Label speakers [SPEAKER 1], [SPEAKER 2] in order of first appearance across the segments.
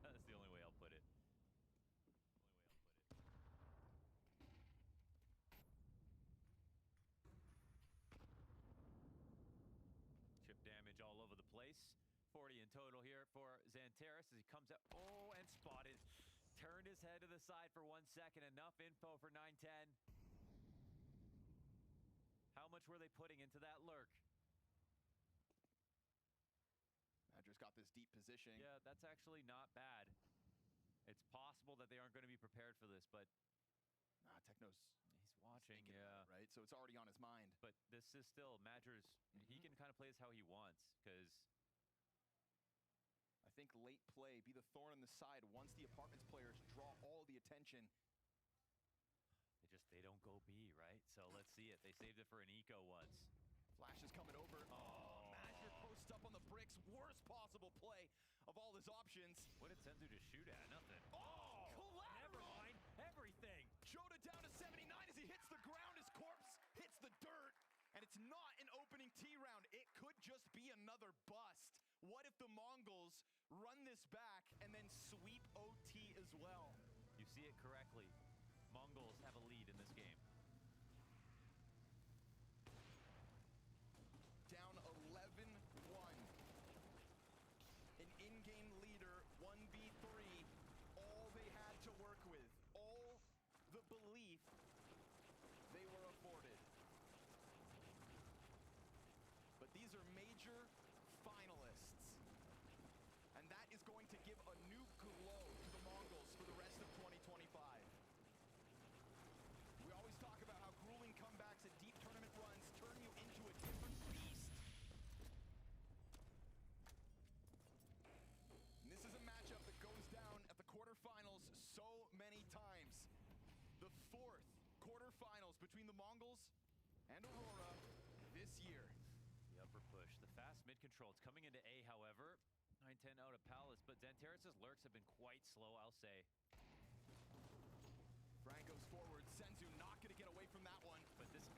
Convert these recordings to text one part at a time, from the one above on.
[SPEAKER 1] That's the only way I'll put it. Chip damage all over the place. 40 in total here for Xantares as he comes up. Oh, and spotted. Turned his head to the side for 1 second. Enough info for 910. How much were they putting into that lurk?
[SPEAKER 2] Badger's got this deep position.
[SPEAKER 1] Yeah, that's actually not bad. It's possible that they aren't going to be prepared for this, but
[SPEAKER 2] Nah, Techno's
[SPEAKER 1] he's watching, yeah.
[SPEAKER 2] it, right? So it's already on his mind.
[SPEAKER 1] But this is still Madger's. He can kind of play this how he wants, because
[SPEAKER 2] I think late play, be the thorn in the side once the apartments players draw all the attention.
[SPEAKER 1] they don't go B, right? So let's see it. They saved it for an eco once.
[SPEAKER 2] Flash is coming over. Oh, Madger posts up on the bricks. Worst possible play of all his options.
[SPEAKER 1] What did Senzu just shoot at? Nothing.
[SPEAKER 2] Oh, collateral!
[SPEAKER 1] Never mind. Everything.
[SPEAKER 2] Joda down to 79 as he hits the ground. His corpse hits the dirt. And it's not an opening T round. It could just be another bust. What if the Mongols run this back and then sweep OT as well?
[SPEAKER 1] You see it correctly. Mongols have a lead in this game.
[SPEAKER 2] Down 11-1. An in-game leader, 1v3. All they had to work with. All the belief they were afforded. But these are major finalists. And that is going to give a new glow to the Mongols for the rest of 2025. We always talk about how grueling comebacks at deep tournament runs turn you into a different beast. And this is a matchup that goes down at the quarterfinals so many times. The fourth quarterfinals between the Mongols and Aurora this year.
[SPEAKER 1] The upper push, the fast mid control. It's coming into A, however. 9-10 out of Palace, but Xantares' lurks have been quite slow, I'll say.
[SPEAKER 2] Franco's forward. Senzu not going to get away from that one.
[SPEAKER 1] But this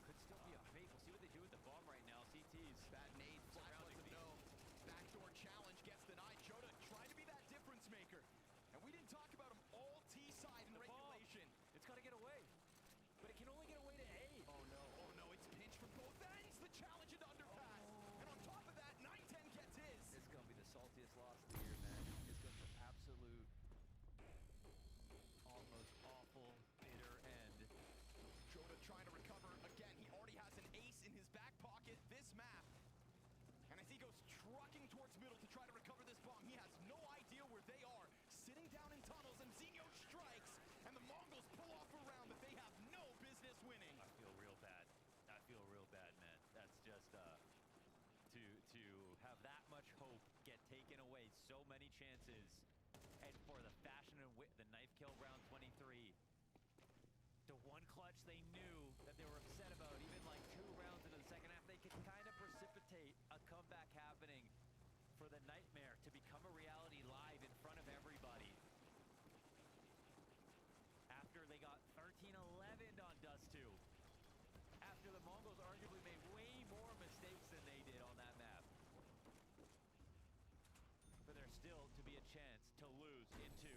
[SPEAKER 1] could still be a fake. We'll see what they do with the bomb right now. CTs.
[SPEAKER 2] Bad nade. Flash doesn't know. Backdoor challenge gets denied. Joda trying to be that difference maker. And we didn't talk about him all T-side in regulation.
[SPEAKER 1] It's got to get away. But it can only get away to A.
[SPEAKER 2] Oh no, it's pinched from both ends. The challenge into underpass. And on top of that, 9-10 gets his.
[SPEAKER 1] It's going to be the saltiest loss of the year, man. It's going to be absolute, almost awful, bitter end.
[SPEAKER 2] Joda trying to recover. Again, he already has an ace in his back pocket this map. And as he goes trucking towards middle to try to recover this bomb, he has no idea where they are. Sitting down in tunnels, and Zinho strikes, and the Mongols pull off a round that they have no business winning.
[SPEAKER 1] I feel real bad. I feel real bad, man. That's just, to have that much hope get taken away, so many chances, and for the fashion and wit, the knife kill round 23. The one clutch they knew that they were upset about, even like 2 rounds into the second half, they could kind of precipitate a comeback happening for the nightmare to become a reality live in front of everybody. After they got 13-11 on Dust 2. After the Mongols arguably made way more mistakes than they did on that map. For there still to be a chance to lose in 2.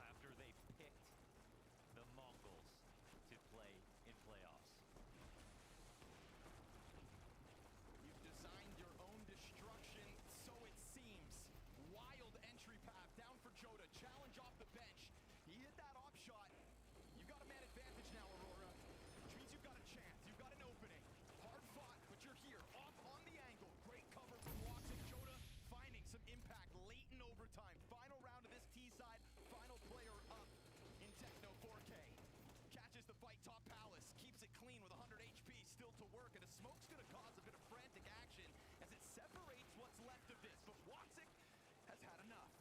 [SPEAKER 1] After they picked the Mongols to play in playoffs.
[SPEAKER 2] You've designed your own destruction, so it seems. Wild entry path down for Joda. Challenge off the bench. He hit that off shot. You've got a man advantage now, Aurora, which means you've got a chance. You've got an opening. Hard fought, but you're here. Off on the angle. Great cover from Watson. Joda finding some impact late in overtime. Final round of this T-side. Final player up in Techno 4K. Catches the fight top Palace, keeps it clean with 100 HP still to work, and a smoke's gonna cause a bit of frantic action as it separates what's left of this, but Watson has had enough.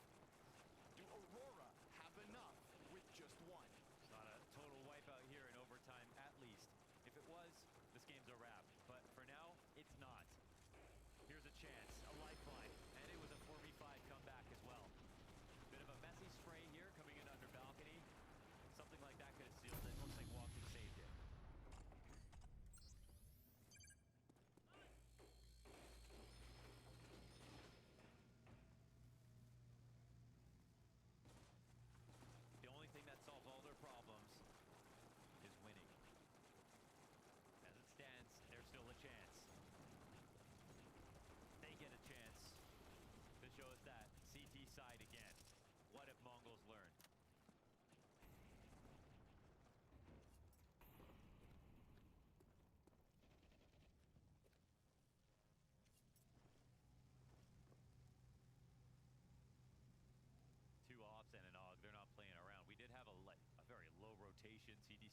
[SPEAKER 2] Do Aurora have enough with just one?
[SPEAKER 1] It's not a total wipeout here in overtime, at least. If it was, this game's a wrap, but for now, it's not. Here's a chance, a lifeline, and it was a 4v5 comeback as well. Bit of a messy spray here coming into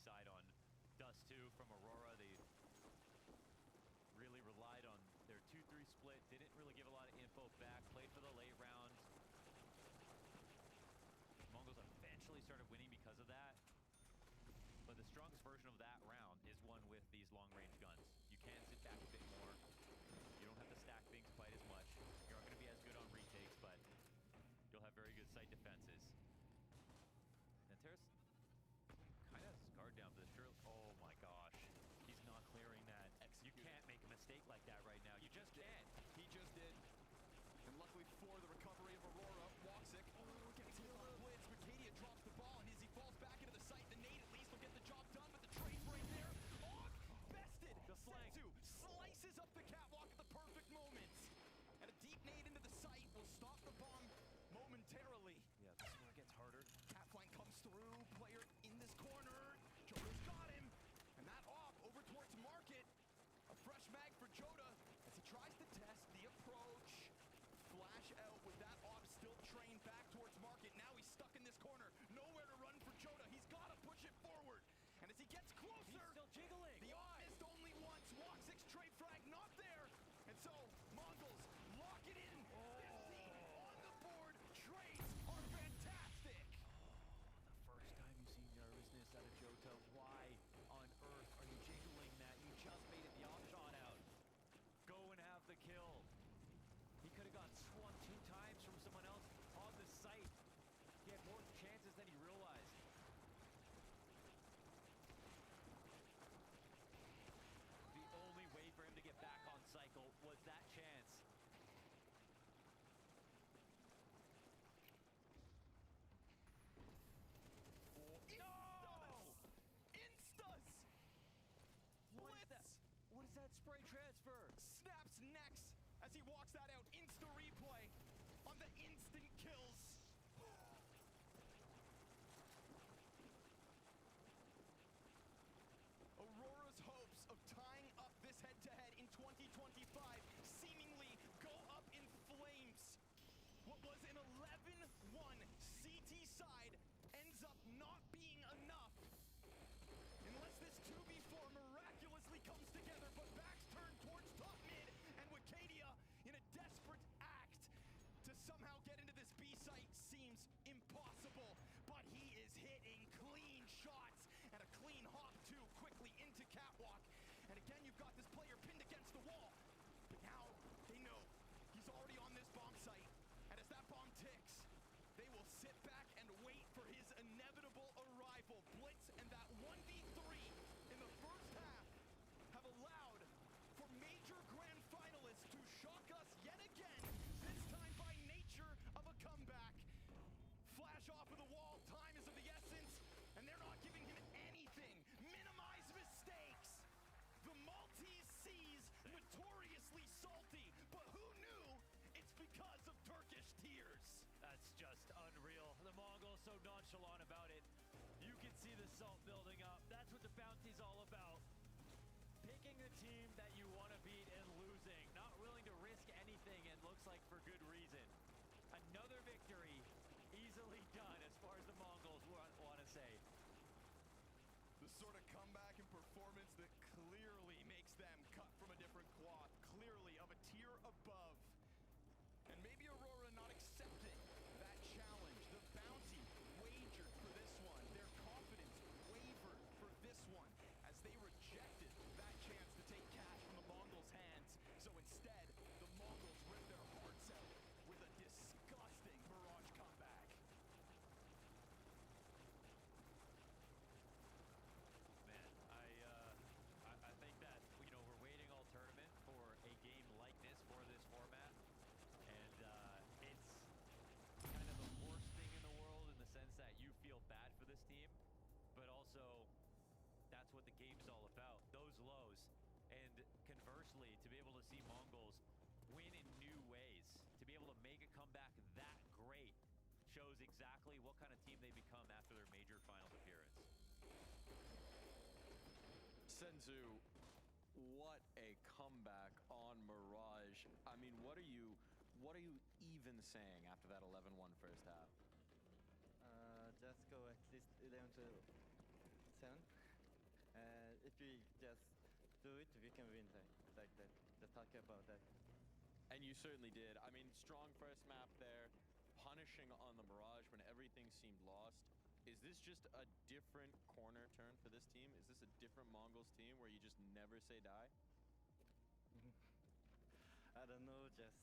[SPEAKER 1] side on Dust 2 from Aurora. They really relied on their 2-3 split, didn't really give a lot of info back, played for the late rounds. Mongols eventually started winning because of that. But the strongest version of that round is one with these long-range guns. You can sit back a bit more. You don't have to stack things quite as much. You're not going to be as good on retakes, but you'll have very good sight defenses. And Terrace kind of scarred down for the sure. Oh my gosh. He's not clearing that. You can't make a mistake like that right now. You just can't.
[SPEAKER 2] He just did. And luckily for the recovery of Aurora, Woxic gets hit on blitz. Arcadia drops the ball, and as he falls back into the site, the nade at least will get the job done, but the trade's right there. Og bested.
[SPEAKER 1] The flank.
[SPEAKER 2] Senzu slices up the catwalk at the perfect moment. And a deep nade into the site will stop the bomb momentarily.
[SPEAKER 1] Yeah, this is where it gets harder.
[SPEAKER 2] Cat flank comes through, player in this corner. Joda's got him. And that off over towards Market. A fresh mag for Joda as he tries to test the approach. Flash out with that off still trained back towards Market. Now he's stuck in this corner. Nowhere to run for Joda. He's got to push it forward. And as he gets closer,
[SPEAKER 1] He's still jiggling.
[SPEAKER 2] the off missed only once. Woxic's trade frag not there. And so Mongols lock it in. 15 on the board. Trades are fantastic.
[SPEAKER 1] The first time you've seen nervousness out of Jota. Why on earth are you jiggling that? You just made it the off shot out. Go and have the kill. He could have got swung 2 times from someone else on the site. He had more chances than he realized. The only way for him to get back on cycle was that chance.
[SPEAKER 2] Instas!
[SPEAKER 1] What is that? What is that spray transfer?
[SPEAKER 2] Snaps next as he walks that out. Insta replay on the instant kills. Aurora's hopes of tying up this head-to-head in 2025 seemingly go up in flames. What was an 11-1 CT side ends up not being enough. Unless this 2v4 miraculously comes together, but backs turn towards top mid, and Wicadia, in a desperate act to somehow get into this B site, seems impossible. But he is hitting clean shots, and a clean hop too, quickly into catwalk. And again, you've got this player pinned against the wall. But now they know he's already on this bomb site, and as that bomb ticks, they will sit back and wait for his inevitable arrival. Blitz and that 1v3 in the first half have allowed for major grand finalists to shock us yet again, this time by nature of a comeback. Flash off of the wall, time is of the essence, and they're not giving him anything. Minimize mistakes. The Maltese seas, notoriously salty, but who knew it's because of Turkish tears?
[SPEAKER 1] That's just unreal. The Mongols so nonchalant about it. You can see the salt building up. That's what the bounty's all about. Picking the team that you want to beat and losing. Not willing to risk anything, and looks like for good reason. Another victory. Easily done as far as the Mongols want to say.
[SPEAKER 2] The sort of comeback and performance that clearly makes them cut from a different cloth. Clearly of a tier above. And maybe Aurora not accepting that challenge. The bounty wagered for this one. Their confidence wavered for this one as they rejected that chance to take cash from the Mongols' hands. So instead, the Mongols ripped their hearts out with a disgusting barrage comeback.
[SPEAKER 1] Man, I think that, we're waiting all tournament for a game like this for this format. And it's kind of the worst thing in the world in the sense that you feel bad for this team, but also that's what the game's all about, those lows. And conversely, to be able to see Mongols win in new ways, to be able to make a comeback that great, shows exactly what kind of team they become after their major finals appearance.
[SPEAKER 3] Senzu, what a comeback on Mirage. I mean, what are you even saying after that 11-1 first half?
[SPEAKER 4] Just go at least 11 to 7. if we just do it, we can win like that. Just talk about that.
[SPEAKER 3] And you certainly did. I mean, strong first map there, punishing on the Mirage when everything seemed lost. Is this just a different corner turn for this team? Is this a different Mongols team where you just never say die?
[SPEAKER 4] I don't know, just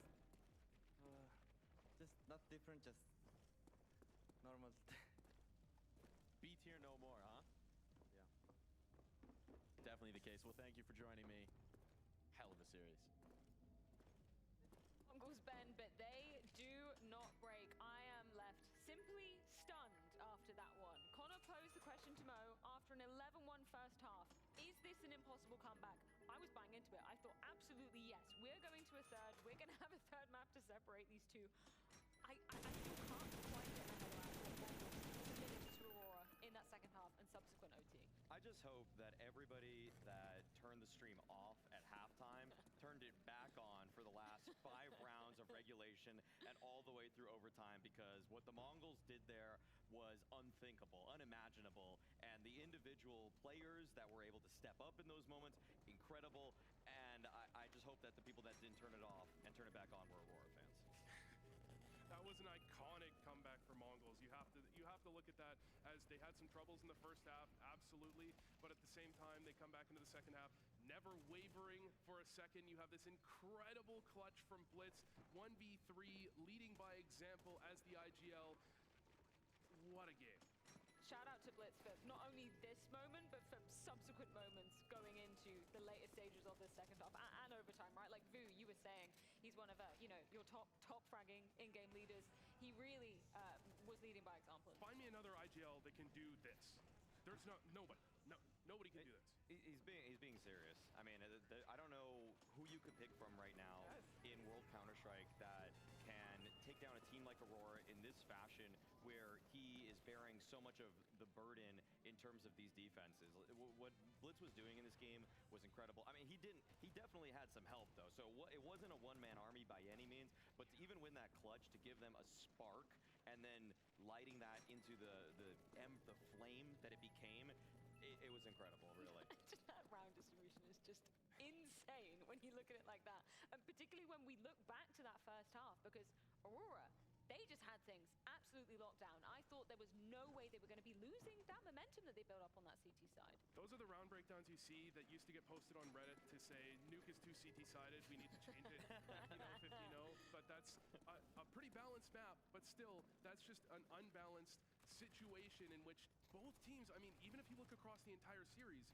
[SPEAKER 4] not different, just normal.
[SPEAKER 3] B tier no more, huh?
[SPEAKER 4] Yeah.
[SPEAKER 3] Definitely the case. Well, thank you for joining me. Hell of a series.
[SPEAKER 5] Mongols bend, but they do not break. I am left simply stunned after that one. Connor posed the question to Mo after an 11-1 first half. Is this an impossible comeback? I was buying into it. I thought absolutely yes. We're going to a third. We're going to have a third map to separate these two. I still can't quite get my head around what Mongols submitted to Aurora in that second half and subsequent OT.
[SPEAKER 6] I just hope that everybody that turned the stream off at halftime turned it back on for the last 5 rounds of regulation and all the way through overtime, because what the Mongols did there was unthinkable, unimaginable, and the individual players that were able to step up in those moments, incredible, and I just hope that the people that didn't turn it off and turn it back on were Aurora fans.
[SPEAKER 7] That was an iconic comeback for Mongols. You have to look at that as they had some troubles in the first half, absolutely, but at the same time they come back into the second half, never wavering for a second. You have this incredible clutch from Blitz, 1v3, leading by example as the IGL. What a game.
[SPEAKER 5] Shout out to Blitz for not only this moment, but for subsequent moments going into the later stages of the second half and overtime, right? Like Vu, you were saying, he's one of your top fragging in-game leaders. He really was leading by example.
[SPEAKER 7] Find me another IGL that can do this. There's nobody can do this.
[SPEAKER 6] He's being serious. I mean, I don't know who you could pick from right now in World Counter-Strike that can take down a team like Aurora in this fashion, where he is bearing so much of the burden in terms of these defenses. What Blitz was doing in this game was incredible. I mean, he definitely had some help though. So it wasn't a one-man army by any means, but to even win that clutch, to give them a spark and then lighting that into the flame that it became, it was incredible, really.
[SPEAKER 5] Just that round distribution is just insane when you look at it like that. And particularly when we look back to that first half, because Aurora, they just had things absolutely locked down. I thought there was no way they were going to be losing that momentum that they built up on that CT side.
[SPEAKER 7] Those are the round breakdowns you see that used to get posted on Reddit to say, nuke is too CT-sided, we need to change it, 50-0. But that's a pretty balanced map, but still, that's just an unbalanced situation in which both teams, I mean, even if you look across the entire series,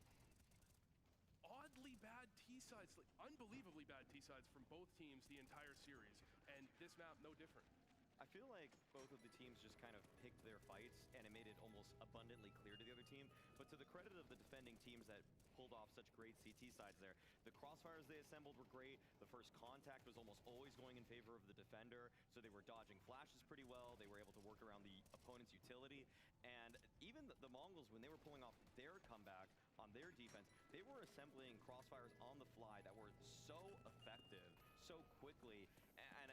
[SPEAKER 7] oddly bad T-sides, like unbelievably bad T-sides from both teams the entire series, and this map no different.
[SPEAKER 6] I feel like both of the teams just kind of picked their fights, and it made it almost abundantly clear to the other team. But to the credit of the defending teams that pulled off such great CT sides there, the crossfires they assembled were great. The first contact was almost always going in favor of the defender, so they were dodging flashes pretty well. They were able to work around the opponent's utility. And even the Mongols, when they were pulling off their comeback on their defense, they were assembling crossfires on the fly that were so effective, so quickly. And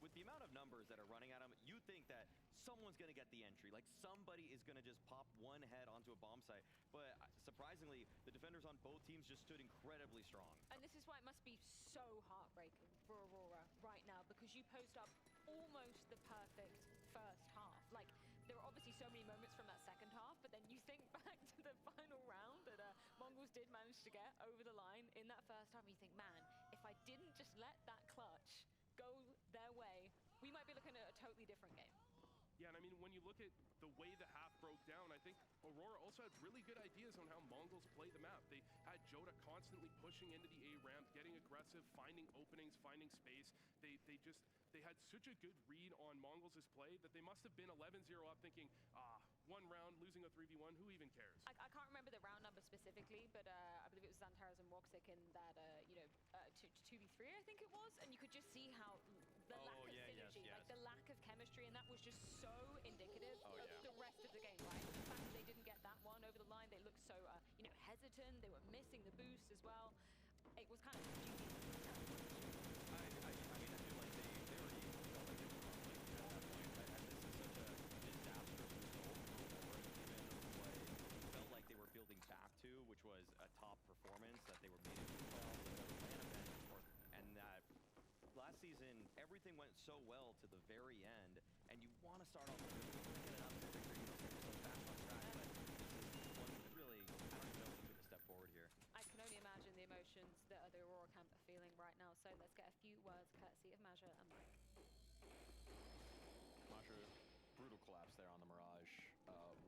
[SPEAKER 6] with the amount of numbers that are running at them, you think that someone's going to get the entry. Like somebody is going to just pop one head onto a bomb site. But surprisingly, the defenders on both teams just stood incredibly strong.
[SPEAKER 5] And this is why it must be so heartbreaking for Aurora right now, because you post up almost the perfect first half. Like, there are obviously so many moments from that second half, but then you think back to the final round that Mongols did manage to get over the line in that first half, and you think, man, if I didn't just let that clutch go their way, we might be looking at a totally different game.
[SPEAKER 7] Yeah, and I mean, when you look at the way the half broke down, I think Aurora also had really good ideas on how Mongols play the map. They had Joda constantly pushing into the A ramp, getting aggressive, finding openings, finding space. They had such a good read on Mongols' play that they must have been 11-0 up thinking, one round, losing a 3v1, who even cares?
[SPEAKER 5] I can't remember the round number specifically, but I believe it was Xantaras and Roxic in that, 2v3, I think it was. And you could just see how the lack of synergy, like the lack of chemistry, and that was just so indicative of the rest of the game, right? The fact that they didn't get that one over the line, they looked so, hesitant. They were missing the boost as well. It was kind of stupid.
[SPEAKER 6] I mean, I feel like they already felt like they were confident at that point. And this is such a disastrous result for Aurora, given what it felt like they were building back to, which was a top so well to the very end, and you want to start off with a get an upset victory, you know, so fast on track, but one really, I don't even know if he took a step forward here.
[SPEAKER 5] I can only imagine the emotions that the Aurora camp are feeling right now. So let's get a few words courtesy of Maja and Mike.
[SPEAKER 3] Masha, brutal collapse there on the Mirage.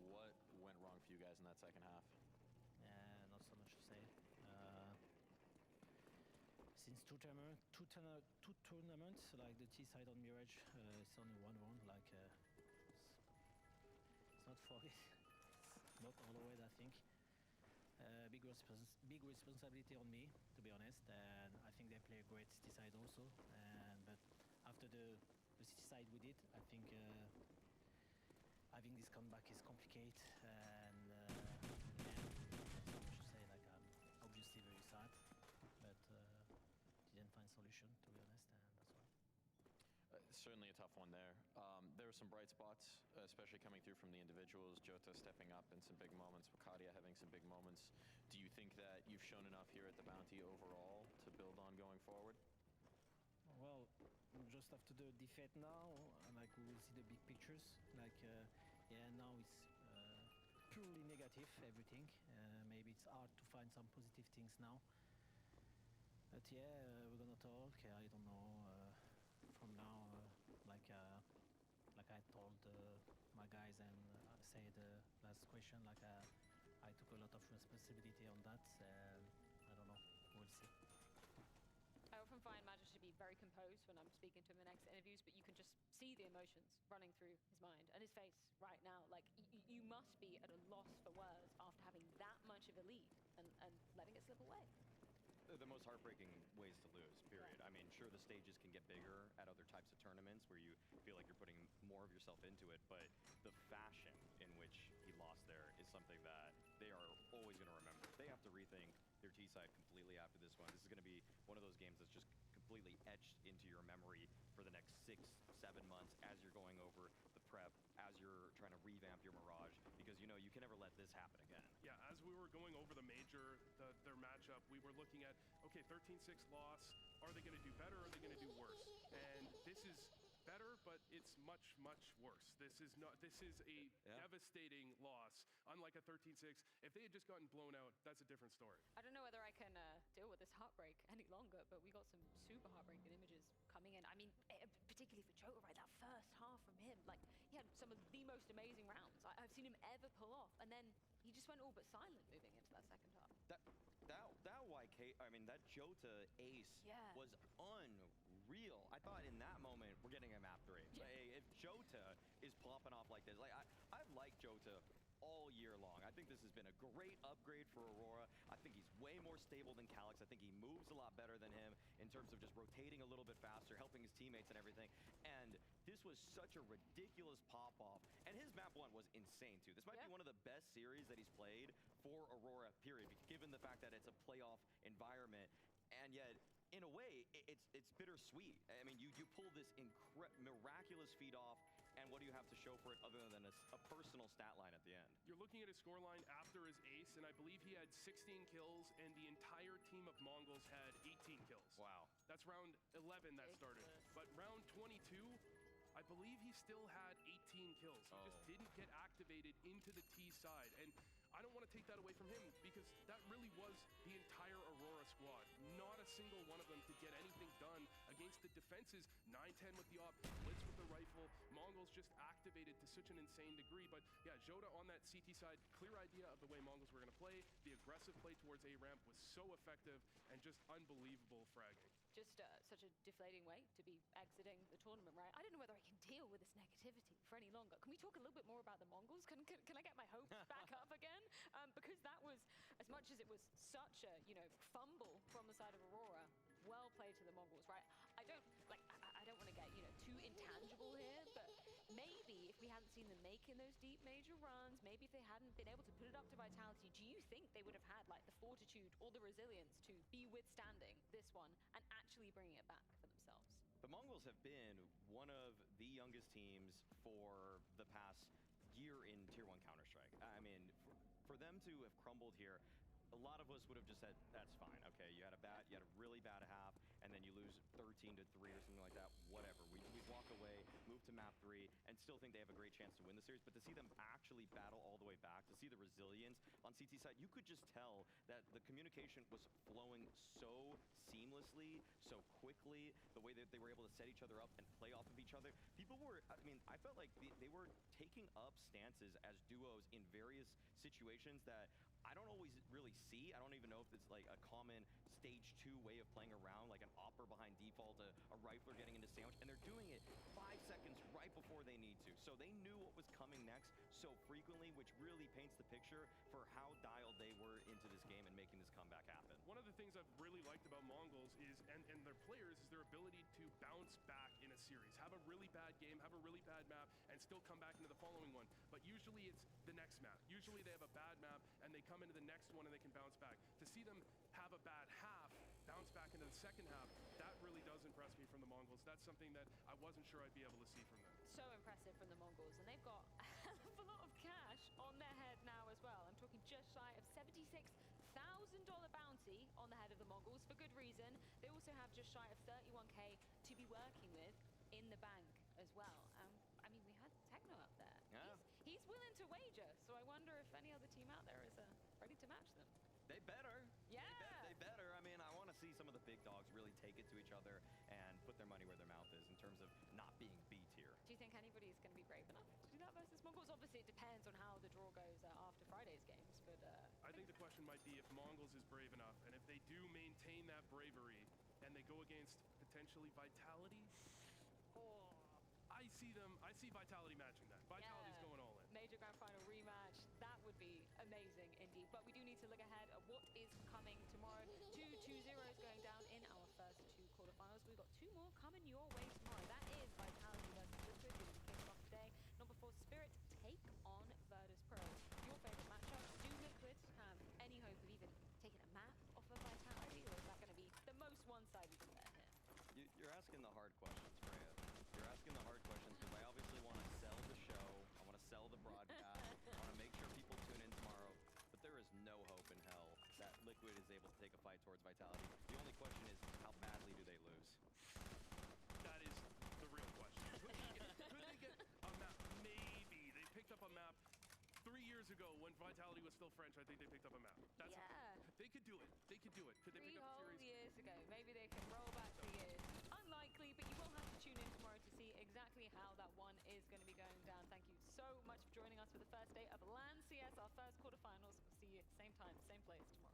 [SPEAKER 3] What went wrong for you guys in that second half?
[SPEAKER 8] Not so much to say. Since two tournaments, like the T side on Mirage, it's only 1-1. Like it's not for it. Not all the way, I think. Big responsibility on me, to be honest. And I think they play a great City side also. But after the City side we did, I think having this comeback is complicated. And not so much to say. Like I'm obviously very sad, but didn't find solution, to be honest, and that's why.
[SPEAKER 3] Certainly a tough one there. There were some bright spots, especially coming through from the individuals. Jota stepping up in some big moments, Wakadia having some big moments. Do you think that you've shown enough here at the Bounty overall to build on going forward?
[SPEAKER 8] Well, just after the defeat now, like we will see the big pictures. Like, yeah, now it's purely negative, everything. Maybe it's hard to find some positive things now. But yeah, we're gonna talk. I don't know. From now, like I told my guys and say the last question, like I took a lot of responsibility on that, and I don't know. We'll see.
[SPEAKER 5] I often find Maja to be very composed when I'm speaking to him in the next interviews, but you can just see the emotions running through his mind and his face right now. Like, you must be at a loss for words after having that much of a lead and letting it slip away.
[SPEAKER 6] The most heartbreaking ways to lose, period. I mean, sure, the stages can get bigger at other types of tournaments where you feel like you're putting more of yourself into it, but the fashion in which he lost there is something that they are always going to remember. They have to rethink their T-side completely after this one. This is going to be one of those games that's just completely etched into your memory for the next 6-7 months as you're going over the prep, as you're trying to revamp your Mirage, because you know you can never let this happen again.
[SPEAKER 7] Yeah, as we were going over the major, their matchup, we were looking at, okay, 13-6 loss. Are they going to do better or are they going to do worse? And this is better, but it's much, much worse. This is a devastating loss. Unlike a 13-6, if they had just gotten blown out, that's a different story.
[SPEAKER 5] I don't know whether I can deal with this heartbreak any longer, but we got some super heartbreaking images coming in. I mean, particularly for Jota, right? That first half from him, like, he had some of the most amazing rounds I've seen him ever pull off, and then he just went all but silent moving into that second half.
[SPEAKER 6] That YK, I mean, that Jota ace was unreal. I thought in that moment, we're getting a map 3.
[SPEAKER 5] Yeah.
[SPEAKER 6] Like, if Jota is popping off like this, like I've liked Jota all year long. I think this has been a great upgrade for Aurora. I think he's way more stable than Calyx. I think he moves a lot better than him in terms of just rotating a little bit faster, helping his teammates and everything. And this was such a ridiculous pop-off. And his map 1 was insane, too. This might be one of the best series that he's played for Aurora, period, given the fact that it's a playoff environment. And yet, in a way, it's bittersweet. I mean, you pull this miraculous feat off, and what do you have to show for it other than a personal stat line at the end?
[SPEAKER 7] You're looking at his scoreline after his ace, and I believe he had 16 kills, and the entire team of Mongols had 18 kills.
[SPEAKER 6] Wow.
[SPEAKER 7] That's round 11 that started. But round 22, I believe he still had 18 kills. He just didn't get activated into the T side. And I don't want to take that away from him because that really was the entire Aurora squad. Not a single one of them could get anything done against the defenses. 9-10 with the op, Blitz with the rifle. Mongols just activated to such an insane degree. But yeah, Jota on that CT side, clear idea of the way Mongols were going to play. The aggressive play towards A-ramp was so effective and just unbelievable fragging.
[SPEAKER 5] Just such a deflating way to be exiting the tournament, right? I don't know whether I can deal with this negativity for any longer. Can we talk a little bit more about the Mongols? Can I get my hopes back up again? Because that was, as much as it was such a, fumble from the side of Aurora, well played to the Mongols, right? I don't want to get, too intangible here, but maybe if we hadn't seen them making those deep major runs, maybe if they hadn't been able to put it up to Vitality, do you think they would have had, like, the fortitude or the resilience to be withstanding this one and actually bringing it back for themselves?
[SPEAKER 6] The Mongols have been one of the youngest teams for the past year in Tier 1 Counter-Strike. I mean, for them to have crumbled here, a lot of us would have just said, that's fine. Okay, you had a really bad half, and and then you lose 13 to 3 or something like that, whatever. We walk away, move to map 3, and still think they have a great chance to win the series. But to see them actually battle all the way back, to see the resilience on CT side, you could just tell that the communication was flowing so seamlessly, so quickly, the way that they were able to set each other up and play off of each other. People were, I mean, I felt like they were taking up stances as duos in various situations that I don't always really see. I don't even know if it's like a common stage 2 way of playing around, like an opper behind default, a rifler getting into sandwich, and they're doing it 5 seconds right before they need to. So they knew what was coming next so frequently, which really paints the picture for how dialed they were into this game and making this comeback happen.
[SPEAKER 7] One of the things I've really liked about Mongols is, and their players, is their ability to bounce back in a series. Have a really bad game, have a really bad map, and still come back into the following one. But usually it's the next map. Usually they have a bad map, and they come into the next one and they can bounce back. To see them have a bad half, bounce back into the second half, that really does impress me from the Mongols. That's something that I wasn't sure I'd be able to see from them.
[SPEAKER 5] So impressive from the Mongols, and they've got a hell of a lot of cash on their head now as well. I'm talking just shy of $76,000 bounty on the head of the Mongols, for good reason. They also have just shy of 31K to be working with in the bank as well. I mean, we had Techno up there.
[SPEAKER 6] Yeah.
[SPEAKER 5] He's willing to wager, so I wonder if any other team out there is ready to match them.
[SPEAKER 6] They better.
[SPEAKER 5] Yeah.
[SPEAKER 6] They better. I mean, I want to see some of the big dogs really take it to each other and put their money where their mouth is in terms of not being B tier.
[SPEAKER 5] Do you think anybody is going to be brave enough to do that versus Mongols? Obviously, it depends on how the draw goes after Friday's games, but...
[SPEAKER 7] I think the question might be if Mongols is brave enough, and if they do maintain that bravery, and they go against potentially Vitality.
[SPEAKER 5] Oh.
[SPEAKER 7] I see Vitality matching that. Vitality's going all in.
[SPEAKER 5] Major Grand Final rematch. That would be amazing indeed. But we do need to look ahead at what is coming tomorrow. 2-2-0s going down in our first 2 quarterfinals. We've got 2 more coming your way tomorrow. That is Vitality versus Liquid, who kicks off today. Number 4 Spirit take on Virtus Pro. Your favorite matchup? Do Liquid have any hope of even taking a map off of Vitality, or is that going to be the most one-sided affair here?
[SPEAKER 6] You're asking the hard questions, Freya. You're asking the hard questions because I obviously want to sell the show. I want to sell the broadcast. I want to make sure people tune in tomorrow. But there is no hope in hell that Liquid is able to take a fight towards Vitality. The only question is, how badly do they lose?
[SPEAKER 7] That is the real question. Could they get a map? Maybe. They picked up a map 3 years ago when Vitality was still French. I think they picked up a map. They could do it. They could do it. Could they pick up a
[SPEAKER 5] 3 whole
[SPEAKER 7] series?
[SPEAKER 5] years ago. Maybe they can roll back the years. Unlikely, but you will have to tune in tomorrow to see exactly how that one is going to be going down. Thank you so much for joining us for the first day of LAN CS, our first quarterfinals. We'll see you at the same time, same place tomorrow.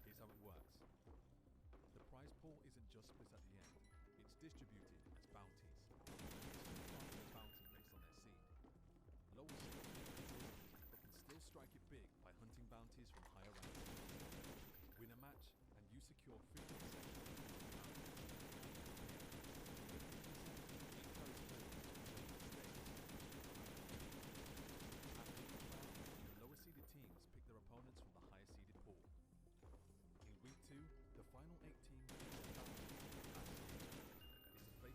[SPEAKER 9] Here's how it works. The prize pool isn't just split at the end. It's distributed as bounties. Each team finds a bounty based on their seed. Lower seed but can still strike it big by hunting bounties from higher ranks. Win a match and you secure 50% of the bounty. The 50% carries forward to the stage. After each round, the lower seeded teams pick their opponents from the higher seeded pool. In week 2, the final 8 teams pick their bounty from the last seed. It's a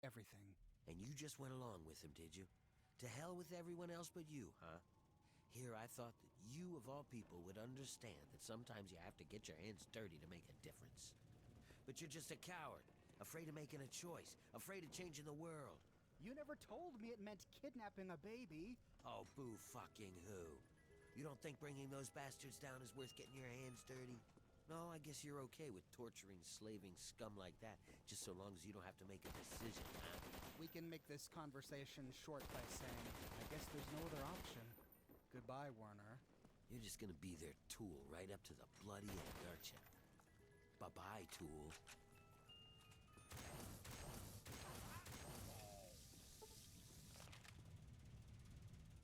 [SPEAKER 10] everything.
[SPEAKER 11] And you just went along with him, did you? To hell with everyone else but you, huh? Here, I thought that you, of all people, would understand that sometimes you have to get your hands dirty to make a difference. But you're just a coward, afraid of making a choice, afraid of changing the world.
[SPEAKER 10] You never told me it meant kidnapping a baby.
[SPEAKER 11] Oh, boo fucking who? You don't think bringing those bastards down is worth getting your hands dirty? No, I guess you're okay with torturing, slaving scum like that, just so long as you don't have to make a decision, huh?
[SPEAKER 10] We can make this conversation short by saying, I guess there's no other option. Goodbye, Werner.
[SPEAKER 11] You're just gonna be their tool right up to the bloody end, aren't you? Bye-bye, tool.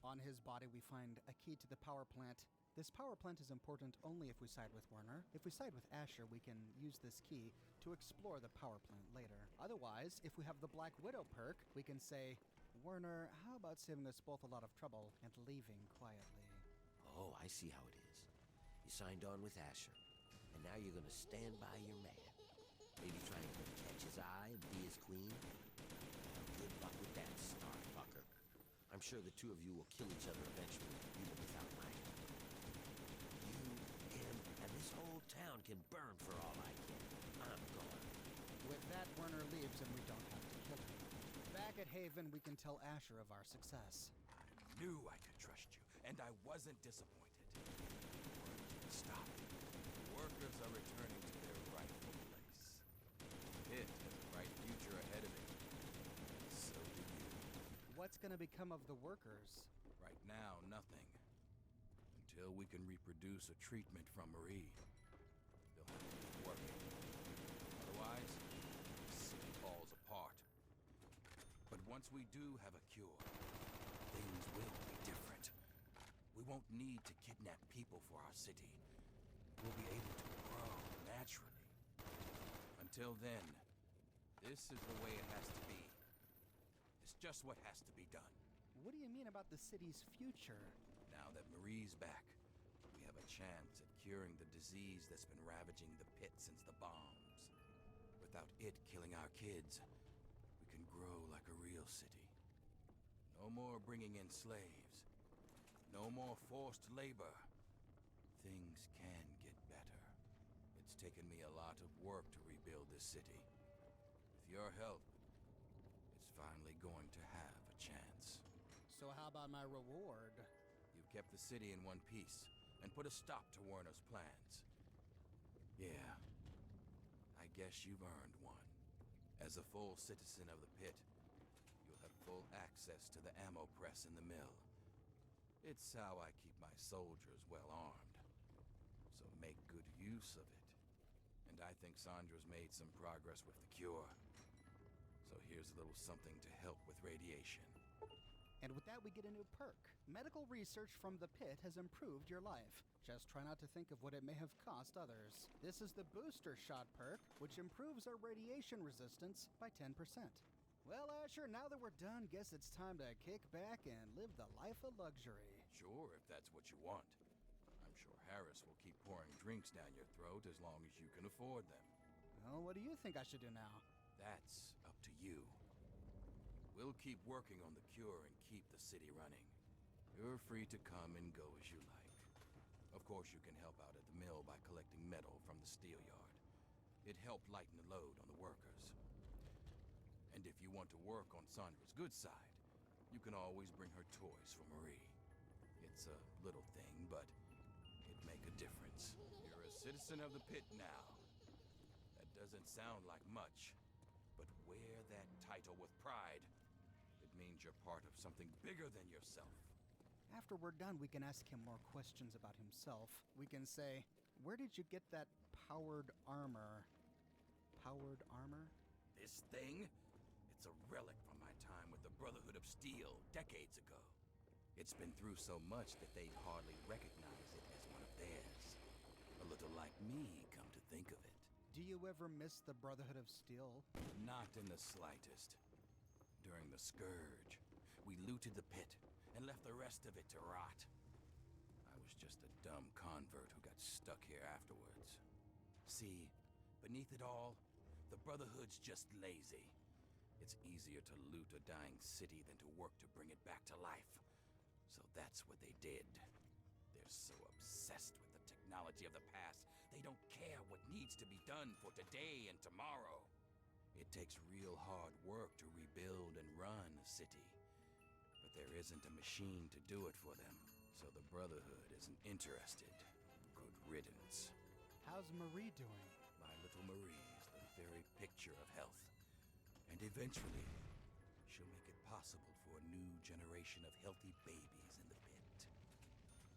[SPEAKER 10] On his body, we find a key to the power plant. This power plant is important only if we side with Werner. If we side with Asher, we can use this key to explore the power plant later. Otherwise, if we have the Black Widow perk, we can say, Werner, how about saving us both a lot of trouble and leaving quietly?
[SPEAKER 11] Oh, I see how it is. You signed on with Asher, and now you're gonna stand by your man. Maybe try and catch his eye and be his queen. Well, good luck with that, starfucker. I'm sure the two of you will kill each other eventually, even without my help. You, him, and this whole town can burn for all I care. I'm gone.
[SPEAKER 10] With that, Werner leaves and we don't have to kill him. Back at Haven, we can tell Asher of our success.
[SPEAKER 2] I knew I could trust you, and I wasn't disappointed. Stop. The workers are returning to their rightful place. It has a bright future ahead of it. So do you.
[SPEAKER 10] What's gonna become of the workers?
[SPEAKER 2] Right now, nothing. Until we can reproduce a treatment from Marie. They'll have to keep working. Otherwise, the city falls apart. But once we do have a cure, things will be different. We won't need to kidnap people for our city. We'll be able to grow naturally. Until then, this is the way it has to be. It's just what has to be done.
[SPEAKER 10] What do you mean about the city's future?
[SPEAKER 2] Now that Marie's back, we have a chance at curing the disease that's been ravaging the pit since the bombs. Without it killing our kids, we can grow like a real city. No more bringing in slaves. No more forced labor. Things can get better. It's taken me a lot of work to rebuild this city. With your help, it's finally going to have a chance.
[SPEAKER 10] So how about my reward?
[SPEAKER 2] You've kept the city in one piece and put a stop to Werner's plans. Yeah, I guess you've earned one. As a full citizen of the pit, you'll have full access to the ammo press in the mill. It's how I keep my soldiers well armed. So make good use of it. And I think Sandra's made some progress with the cure. So here's a little something to help with radiation.
[SPEAKER 10] And with that, we get a new perk. Medical research from the pit has improved your life. Just try not to think of what it may have cost others. This is the booster shot perk, which improves our radiation resistance by 10%. Well, Asher, now that we're done, guess it's time to kick back and live the life of luxury.
[SPEAKER 2] Sure, if that's what you want. I'm sure Harris will keep pouring drinks down your throat as long as you can afford them.
[SPEAKER 10] Well, what do you think I should do now?
[SPEAKER 2] That's up to you. We'll keep working on the cure and keep the city running. You're free to come and go as you like. Of course, you can help out at the mill by collecting metal from the steel yard. It helped lighten the load on the workers. And if you want to work on Sandra's good side, you can always bring her toys for Marie. It's a little thing, but it'd make a difference. You're a citizen of the pit now. That doesn't sound like much, but wear that title with pride. It means you're part of something bigger than yourself.
[SPEAKER 10] After we're done, we can ask him more questions about himself. We can say, where did you get that powered armor? Powered armor?
[SPEAKER 2] This thing? It's a relic from my time with the Brotherhood of Steel decades ago. It's been through so much that they'd hardly recognize it as one of theirs. A little like me, come to think of it.
[SPEAKER 10] Do you ever miss the Brotherhood of Steel?
[SPEAKER 2] Not in the slightest. During the Scourge, we looted the pit and left the rest of it to rot. I was just a dumb convert who got stuck here afterwards. See, beneath it all, the Brotherhood's just lazy. It's easier to loot a dying city than to work to bring it back to life. So that's what they did. They're so obsessed with the technology of the past, they don't care what needs to be done for today and tomorrow. It takes real hard work to rebuild and run a city. But there isn't a machine to do it for them, so the Brotherhood isn't interested. Good riddance.
[SPEAKER 10] How's Marie doing?
[SPEAKER 2] My little Marie is the very picture of health. And eventually, she'll make it possible for a new generation of healthy babies in the pit.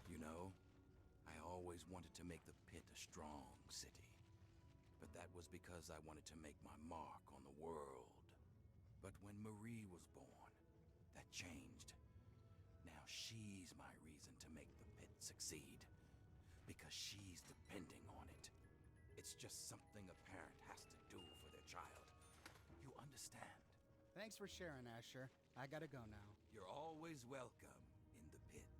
[SPEAKER 2] You know, I always wanted to make the pit a strong city. But that was because I wanted to make my mark on the world. But when Marie was born, that changed. Now she's my reason to make the pit succeed. Because she's depending on it. It's just something a parent has to do for their child. You understand?
[SPEAKER 10] Thanks for sharing, Asher. I gotta go now.
[SPEAKER 2] You're always welcome in the pit.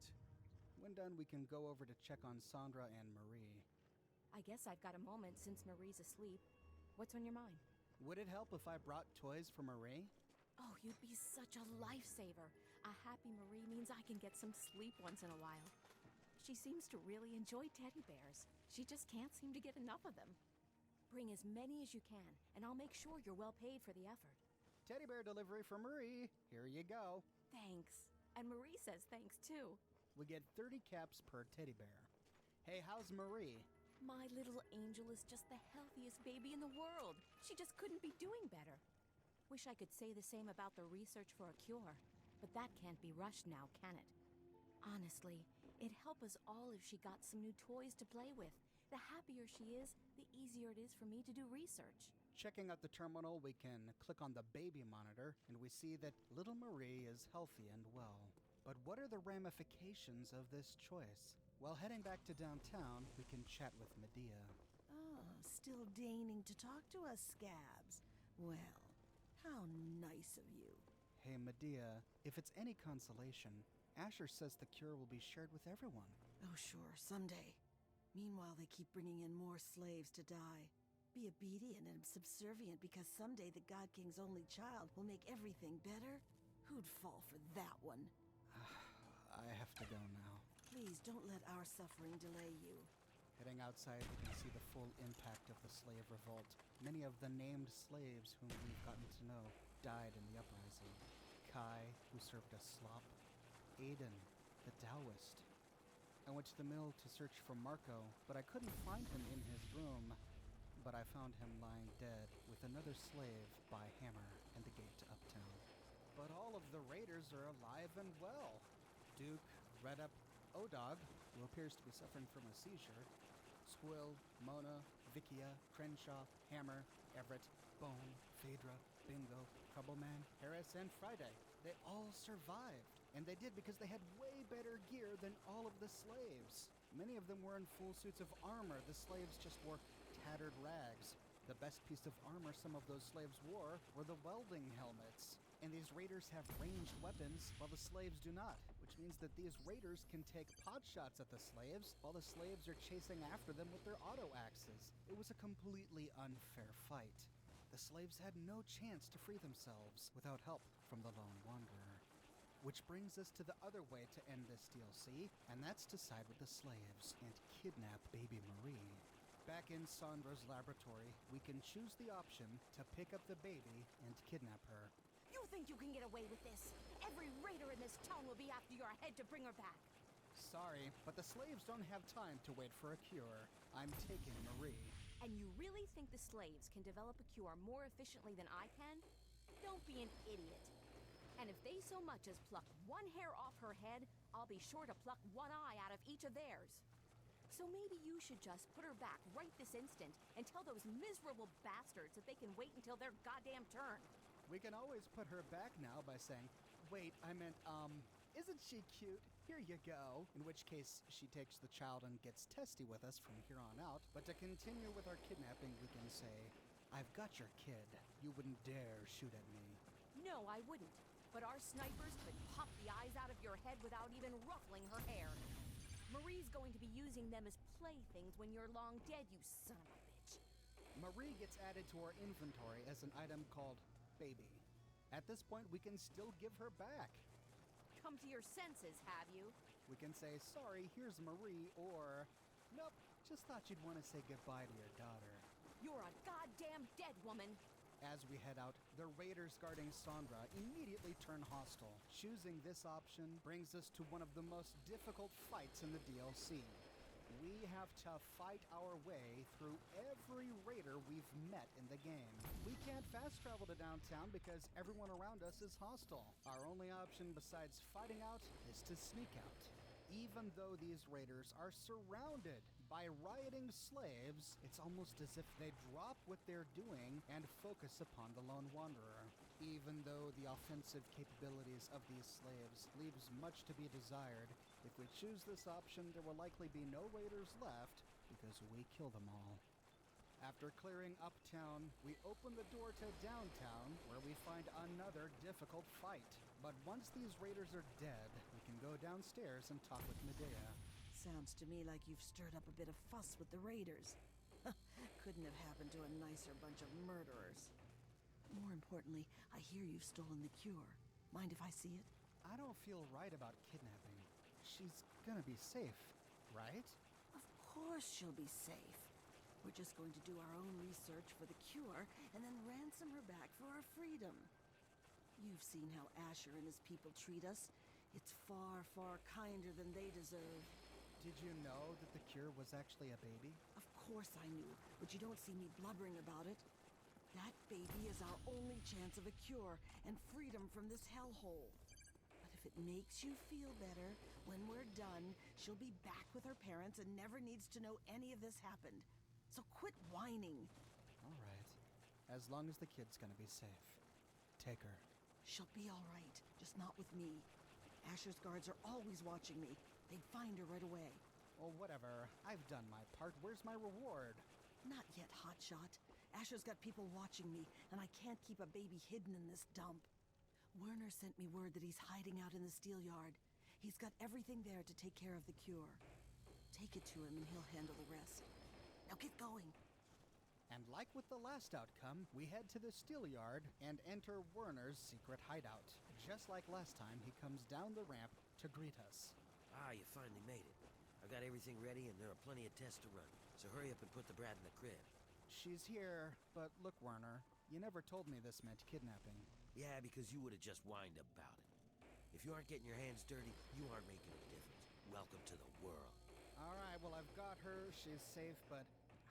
[SPEAKER 10] When done, we can go over to check on Sandra and Marie.
[SPEAKER 12] I guess I've got a moment since Marie's asleep. What's on your mind?
[SPEAKER 10] Would it help if I brought toys for Marie?
[SPEAKER 12] Oh, you'd be such a lifesaver. A happy Marie means I can get some sleep once in a while. She seems to really enjoy teddy bears. She just can't seem to get enough of them. Bring as many as you can, and I'll make sure you're well paid for the effort.
[SPEAKER 10] Teddy bear delivery for Marie. Here you go.
[SPEAKER 12] Thanks. And Marie says thanks too.
[SPEAKER 10] We get 30 caps per teddy bear. Hey, how's Marie?
[SPEAKER 12] My little angel is just the healthiest baby in the world. She just couldn't be doing better. Wish I could say the same about the research for a cure, but that can't be rushed now, can it? Honestly, it'd help us all if she got some new toys to play with. The happier she is, the easier it is for me to do research.
[SPEAKER 10] Checking out the terminal, we can click on the baby monitor, and we see that little Marie is healthy and well. But what are the ramifications of this choice? While heading back to downtown, we can chat with Medea.
[SPEAKER 13] Oh, still deigning to talk to us, Scabs. Well, how nice of you.
[SPEAKER 10] Hey, Medea, if it's any consolation, Asher says the cure will be shared with everyone.
[SPEAKER 13] Oh, sure, someday. Meanwhile, they keep bringing in more slaves to die. Be obedient and subservient because someday the God King's only child will make everything better? Who'd fall for that one?
[SPEAKER 10] I have to go now.
[SPEAKER 13] Please don't let our suffering delay you.
[SPEAKER 10] Heading outside, we can see the full impact of the slave revolt. Many of the named slaves whom we've gotten to know died in the uprising. Kai, who served as slop. Aiden, the Taoist. I went to the mill to search for Marco, but I couldn't find him in his room. But I found him lying dead with another slave by Hammer and the gate to Uptown. But all of the raiders are alive and well. Duke, Redup, Odog, who appears to be suffering from a seizure, Squill, Mona, Vikia, Crenshaw, Hammer, Everett, Bone, Phaedra, Bingo, Troubleman, Harris, and Friday. They all survived, and they did because they had way better gear than all of the slaves. Many of them were in full suits of armor. The slaves just wore tattered rags. The best piece of armor some of those slaves wore were the welding helmets. And these raiders have ranged weapons, while the slaves do not, which means that these raiders can take pot shots at the slaves, while the slaves are chasing after them with their auto axes. It was a completely unfair fight. The slaves had no chance to free themselves without help from the Lone Wanderer. Which brings us to the other way to end this DLC, and that's to side with the slaves and kidnap baby Marie. Back in Sandra's laboratory, we can choose the option to pick up the baby and kidnap her.
[SPEAKER 12] You think you can get away with this? Every raider in this town will be after your head to bring her back.
[SPEAKER 10] Sorry, but the slaves don't have time to wait for a cure. I'm taking Marie.
[SPEAKER 12] And you really think the slaves can develop a cure more efficiently than I can? Don't be an idiot. And if they so much as pluck one hair off her head, I'll be sure to pluck one eye out of each of theirs. So maybe you should just put her back right this instant and tell those miserable bastards that they can wait until their goddamn turn.
[SPEAKER 10] We can always put her back now by saying, wait, I meant, isn't she cute? Here you go. In which case, she takes the child and gets testy with us from here on out. But to continue with our kidnapping, we can say, I've got your kid. You wouldn't dare shoot at me.
[SPEAKER 12] No, I wouldn't. But our snipers could pop the eyes out of your head without even ruffling her hair. Marie's going to be using them as playthings when you're long dead, you son of a bitch.
[SPEAKER 10] Marie gets added to our inventory as an item called Baby. At this point, we can still give her back.
[SPEAKER 12] Come to your senses, have you?
[SPEAKER 10] We can say, sorry, here's Marie, or, nope, just thought you'd want to say goodbye to your daughter.
[SPEAKER 12] You're a goddamn dead woman.
[SPEAKER 10] As we head out, the raiders guarding Sandra immediately turn hostile. Choosing this option brings us to one of the most difficult fights in the DLC. We have to fight our way through every raider we've met in the game. We can't fast travel to downtown because everyone around us is hostile. Our only option besides fighting out is to sneak out. Even though these raiders are surrounded by rioting slaves, it's almost as if they drop what they're doing and focus upon the lone wanderer. Even though the offensive capabilities of these slaves leaves much to be desired, if we choose this option, there will likely be no raiders left because we kill them all. After clearing uptown, we open the door to downtown, where we find another difficult fight. But once these raiders are dead, we can go downstairs and talk with Medea.
[SPEAKER 13] Sounds to me like you've stirred up a bit of fuss with the raiders. Couldn't have happened to a nicer bunch of murderers. More importantly, I hear you've stolen the cure. Mind if I see it?
[SPEAKER 10] I don't feel right about kidnapping. She's gonna be safe, right?
[SPEAKER 13] Of course she'll be safe. We're just going to do our own research for the cure and then ransom her back for our freedom. You've seen how Asher and his people treat us. It's far, far kinder than they deserve.
[SPEAKER 10] Did you know that the cure was actually a baby?
[SPEAKER 13] Of course I knew, but you don't see me blubbering about it. That baby is our only chance of a cure and freedom from this hellhole. But if it makes you feel better, when we're done, she'll be back with her parents and never needs to know any of this happened. So quit whining.
[SPEAKER 10] All right. As long as the kid's gonna be safe. Take her.
[SPEAKER 13] She'll be all right, just not with me. Asher's guards are always watching me. They'd find her right away.
[SPEAKER 10] Well, whatever. I've done my part. Where's my reward?
[SPEAKER 13] Not yet, hotshot. Asher's got people watching me, and I can't keep a baby hidden in this dump. Werner sent me word that he's hiding out in the steel yard. He's got everything there to take care of the cure. Take it to him and he'll handle the rest. Now get going.
[SPEAKER 10] And like with the last outcome, we head to the steel yard and enter Werner's secret hideout. Just like last time, he comes down the ramp to greet us.
[SPEAKER 11] Ah, you finally made it. I got everything ready and there are plenty of tests to run. So hurry up and put the brat in the crib.
[SPEAKER 10] She's here, but look, Werner, you never told me this meant kidnapping.
[SPEAKER 11] Yeah, because you would have just whined about it. If you aren't getting your hands dirty, you aren't making a difference. Welcome to the world.
[SPEAKER 10] All right, well, I've got her. She's safe, but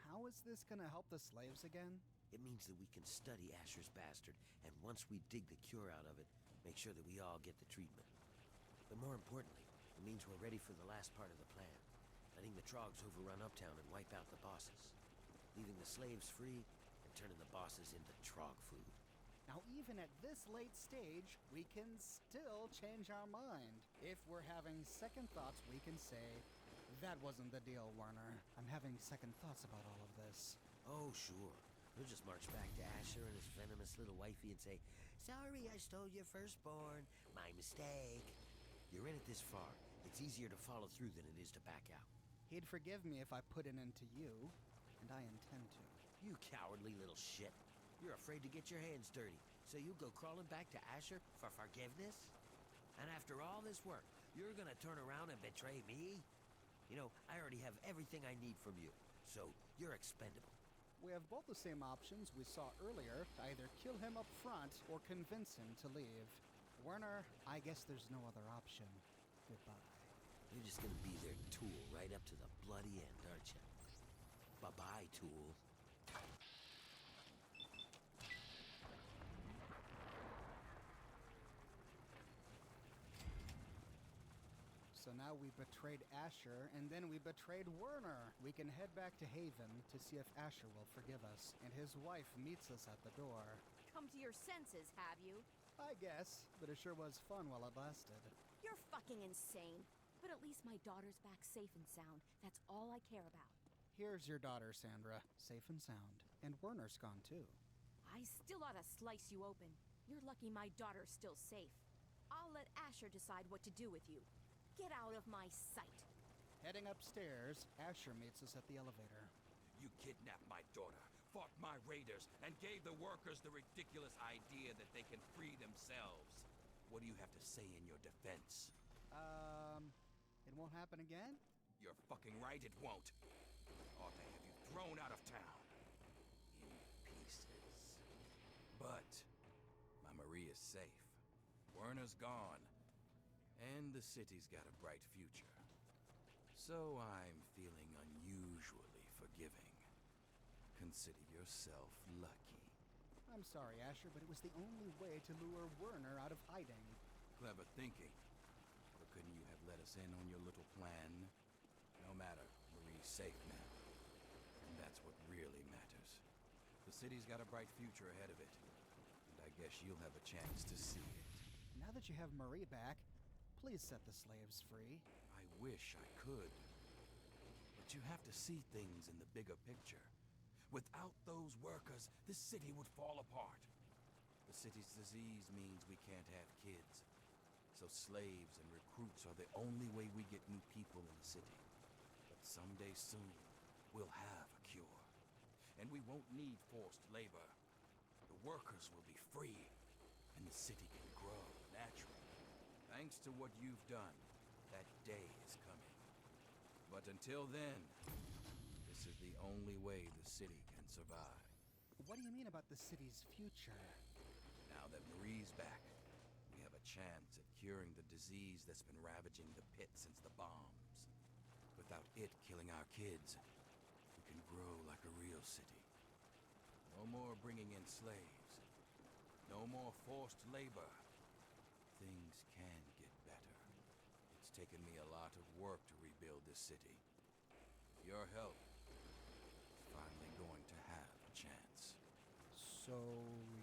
[SPEAKER 10] how is this gonna help the slaves again?
[SPEAKER 11] It means that we can study Asher's bastard, and once we dig the cure out of it, make sure that we all get the treatment. But more importantly, it means we're ready for the last part of the plan. Letting the Trogs overrun Uptown and wipe out the bosses. Leaving the slaves free and turning the bosses into Trog food.
[SPEAKER 10] Now, even at this late stage, we can still change our mind. If we're having second thoughts, we can say, that wasn't the deal, Werner. I'm having second thoughts about all of this.
[SPEAKER 11] Oh, sure. We'll just march back to Asher and his venomous little wifey and say, sorry, I stole your firstborn. My mistake. You're in it this far. It's easier to follow through than it is to back out.
[SPEAKER 10] He'd forgive me if I put it into you, and I intend to.
[SPEAKER 11] You cowardly little shit. You're afraid to get your hands dirty, so you go crawling back to Asher for forgiveness? And after all this work, you're gonna turn around and betray me? You know, I already have everything I need from you, so you're expendable.
[SPEAKER 10] We have both the same options we saw earlier, to either kill him up front or convince him to leave. Werner, I guess there's no other option. Goodbye.
[SPEAKER 11] You're just gonna be their tool right up to the bloody end, aren't you? Bye-bye, tool.
[SPEAKER 10] So now we betrayed Asher, and then we betrayed Werner. We can head back to Haven to see if Asher will forgive us, and his wife meets us at the door.
[SPEAKER 12] Come to your senses, have you?
[SPEAKER 10] I guess, but it sure was fun while it lasted.
[SPEAKER 12] You're fucking insane. But at least my daughter's back safe and sound. That's all I care about.
[SPEAKER 10] Here's your daughter, Sandra, safe and sound. And Werner's gone too.
[SPEAKER 12] I still ought to slice you open. You're lucky my daughter's still safe. I'll let Asher decide what to do with you. Get out of my sight.
[SPEAKER 10] Heading upstairs, Asher meets us at the elevator.
[SPEAKER 2] You kidnapped my daughter
[SPEAKER 14] fought my raiders and gave the workers the ridiculous idea that they can free themselves. What do you have to say in your defense?
[SPEAKER 10] It won't happen again?
[SPEAKER 14] You're fucking right, it won't. Ought to have you thrown out of town. In pieces. But my Marie is safe. Werner's gone. And the city's got a bright future. So I'm feeling unusually forgiving. Consider yourself lucky.
[SPEAKER 10] I'm sorry, Asher, but it was the only way to lure Werner out of hiding.
[SPEAKER 14] Clever thinking. But couldn't you have let us in on your little plan? No matter, Marie's safe now. And that's what really matters. The city's got a bright future ahead of it. And I guess you'll have a chance to see it.
[SPEAKER 10] Now that you have Marie back, please set the slaves free.
[SPEAKER 14] I wish I could. But you have to see things in the bigger picture. Without those workers, this city would fall apart. The city's disease means we can't have kids. So slaves and recruits are the only way we get new people in the city. But someday soon, we'll have a cure. And we won't need forced labor. The workers will be free, and the city can grow naturally. Thanks to what you've done, that day is coming. But until then, this is the only way the city can survive.
[SPEAKER 10] What do you mean about the city's future?
[SPEAKER 14] Now that Marie's back, we have a chance at curing the disease that's been ravaging the pit since the bombs. Without it killing our kids, we can grow like a real city. No more bringing in slaves. No more forced labor. Things can get better. It's taken me a lot of work to rebuild this city. With your help, it's finally going to have a chance.
[SPEAKER 10] So,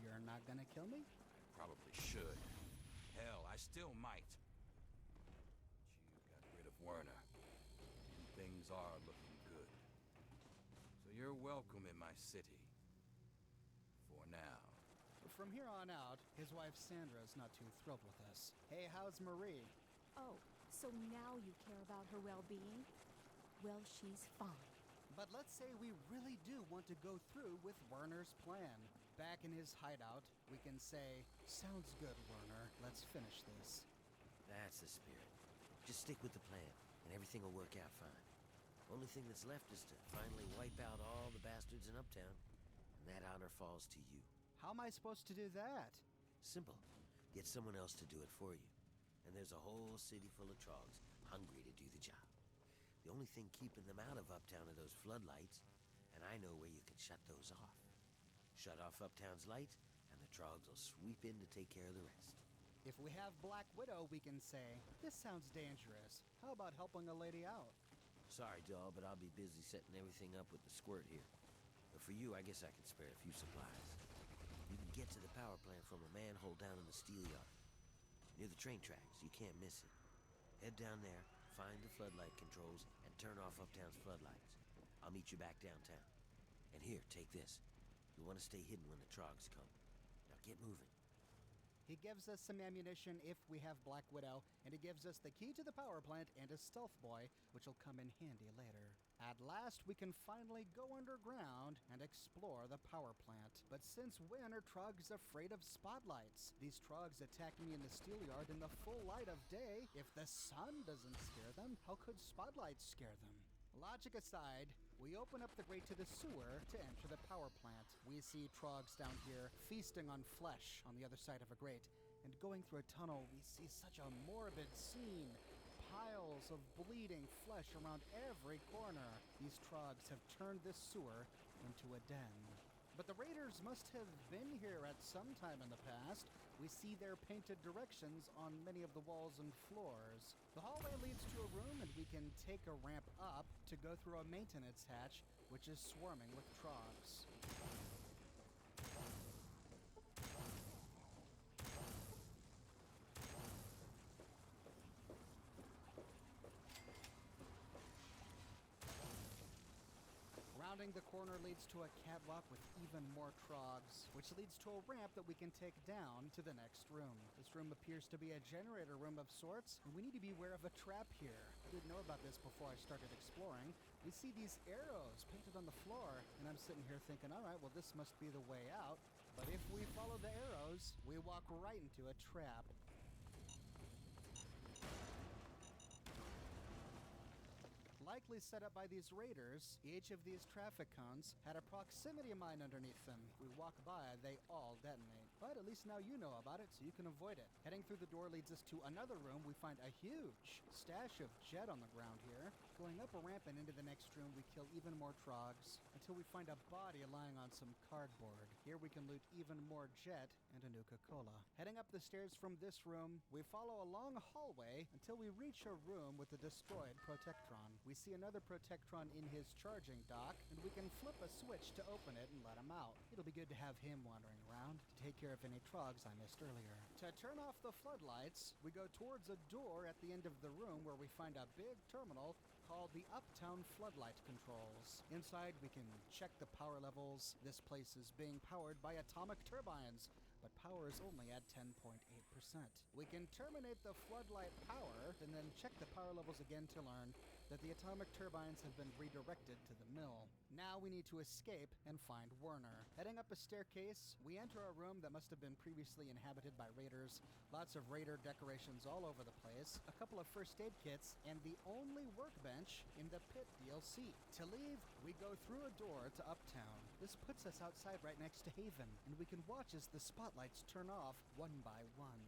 [SPEAKER 10] you're not gonna kill me?
[SPEAKER 14] I probably should. Hell, I still might. But you got rid of Werner. And things are looking good. So you're welcome in my city. For now.
[SPEAKER 10] From here on out, his wife Sandra's not too thrilled with us. Hey, how's Marie?
[SPEAKER 12] Oh, so now you care about her well-being? Well, she's fine.
[SPEAKER 10] But let's say we really do want to go through with Werner's plan. Back in his hideout, we can say, "Sounds good, Werner. Let's finish this."
[SPEAKER 11] That's the spirit. Just stick with the plan, and everything will work out fine. Only thing that's left is to finally wipe out all the bastards in Uptown, and that honor falls to you.
[SPEAKER 10] How am I supposed to do that?
[SPEAKER 11] Simple. Get someone else to do it for you. And there's a whole city full of trogs hungry to do the job. The only thing keeping them out of Uptown are those floodlights, and I know where you can shut those off. Shut off Uptown's lights, and the trogs will sweep in to take care of the rest.
[SPEAKER 10] If we have Black Widow, we can say, "This sounds dangerous. How about helping a lady out?"
[SPEAKER 11] Sorry, doll, but I'll be busy setting everything up with the squirt here. But for you, I guess I can spare a few supplies. You can get to the power plant from a manhole down in the steel yard. Near the train tracks, you can't miss it. Head down there, find the floodlight controls, and turn off Uptown's floodlights. I'll meet you back downtown. And here, take this. You'll want to stay hidden when the trogs come. Now get moving.
[SPEAKER 10] He gives us some ammunition if we have Black Widow, and he gives us the key to the power plant and a stealth boy, which will come in handy later. At last, we can finally go underground and explore the power plant. But since when are trogs afraid of spotlights? These trogs attacked me in the steel yard in the full light of day. If the sun doesn't scare them, how could spotlights scare them? Logic aside, we open up the grate to the sewer to enter the power plant. We see trogs down here feasting on flesh on the other side of a grate. And going through a tunnel, we see such a morbid scene. Piles of bleeding flesh around every corner. These trogs have turned this sewer into a den. But the raiders must have been here at some time in the past. We see their painted directions on many of the walls and floors. The hallway leads to a room, and we can take a ramp up to go through a maintenance hatch, which is swarming with trogs. Rounding the corner leads to a catwalk with even more trogs, which leads to a ramp that we can take down to the next room. This room appears to be a generator room of sorts, and we need to be aware of a trap here. I didn't know about this before I started exploring. We see these arrows painted on the floor, and I'm sitting here thinking, all right, well, this must be the way out. But if we follow the arrows, we walk right into a trap. Likely set up by these raiders, each of these traffic cones had a proximity mine underneath them. If we walk by, they all detonate. But at least now you know about it, so you can avoid it. Heading through the door leads us to another room. We find a huge stash of jet on the ground here. Going up a ramp and into the next room, we kill even more trogs until we find a body lying on some cardboard. Here we can loot even more jet and a Nuka-Cola. Heading up the stairs from this room, we follow a long hallway until we reach a room with a destroyed Protectron. We see another Protectron in his charging dock, and we can flip a switch to open it and let him out. It'll be good to have him wandering around to take care of any trogs I missed earlier. To turn off the floodlights, we go towards a door at the end of the room where we find a big terminal called the Uptown Floodlight Controls. Inside, we can check the power levels. This place is being powered by atomic turbines, but power is only at 10.8%. We can terminate the floodlight power and then check the power levels again to learn that the atomic turbines have been redirected to the mill. Now we need to escape and find Werner. Heading up a staircase, we enter a room that must have been previously inhabited by raiders. Lots of raider decorations all over the place, a couple of first aid kits, and the only workbench in the Pit DLC. To leave, we go through a door to Uptown. This puts us outside right next to Haven, and we can watch as the spotlights turn off one by one.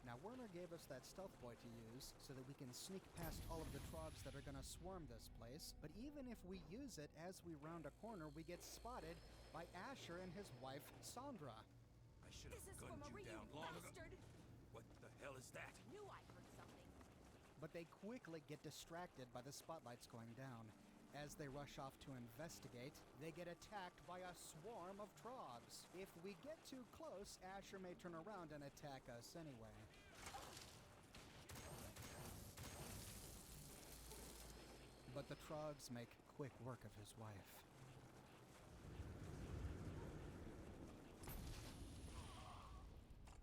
[SPEAKER 10] Now, Werner gave us that stealth boy to use so that we can sneak past all of the trogs that are going to swarm this place. But even if we use it as we round a corner, we get spotted by Asher and his wife, Sandra.
[SPEAKER 14] I should have gunned you down long ago. What the hell is that?
[SPEAKER 12] Knew I heard something.
[SPEAKER 10] But they quickly get distracted by the spotlights going down. As they rush off to investigate, they get attacked by a swarm of trogs. If we get too close, Asher may turn around and attack us anyway. But the trogs make quick work of his wife.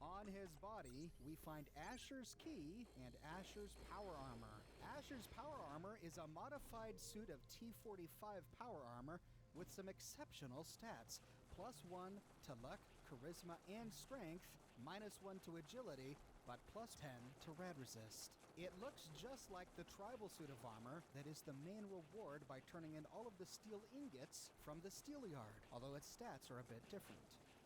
[SPEAKER 10] On his body, we find Asher's key and Asher's power armor. Asher's power armor is a modified suit of T-45 power armor with some exceptional stats. +1 to luck, charisma, and strength, -1 to agility, but +10 to rad resist. It looks just like the tribal suit of armor that is the main reward by turning in all of the steel ingots from the steel yard, although its stats are a bit different.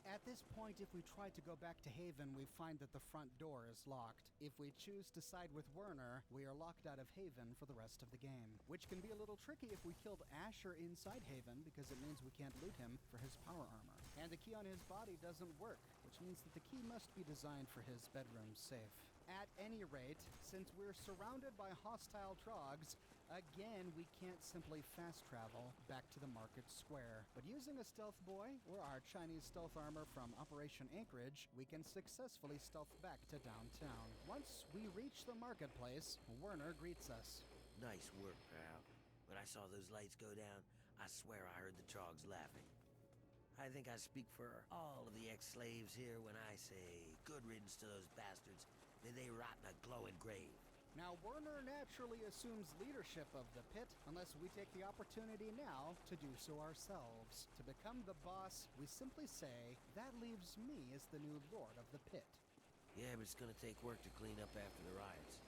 [SPEAKER 10] At this point, if we try to go back to Haven, we find that the front door is locked. If we choose to side with Werner, we are locked out of Haven for the rest of the game, which can be a little tricky if we killed Asher inside Haven, because it means we can't loot him for his power armor. And the key on his body doesn't work, which means that the key must be designed for his bedroom safe. At any rate, since we're surrounded by hostile trogs, again, we can't simply fast travel back to the market square. But using a stealth boy or our Chinese stealth armor from Operation Anchorage, we can successfully stealth back to downtown. Once we reach the marketplace, Werner greets us.
[SPEAKER 11] Nice work, pal. When I saw those lights go down, I swear I heard the trogs laughing. I think I speak for all of the ex-slaves here when I say good riddance to those bastards. May they rot in a glowing grave.
[SPEAKER 10] Now, Werner naturally assumes leadership of the pit unless we take the opportunity now to do so ourselves. To become the boss, we simply say, that leaves me as the new lord of the pit.
[SPEAKER 11] Yeah, but it's gonna take work to clean up after the riots.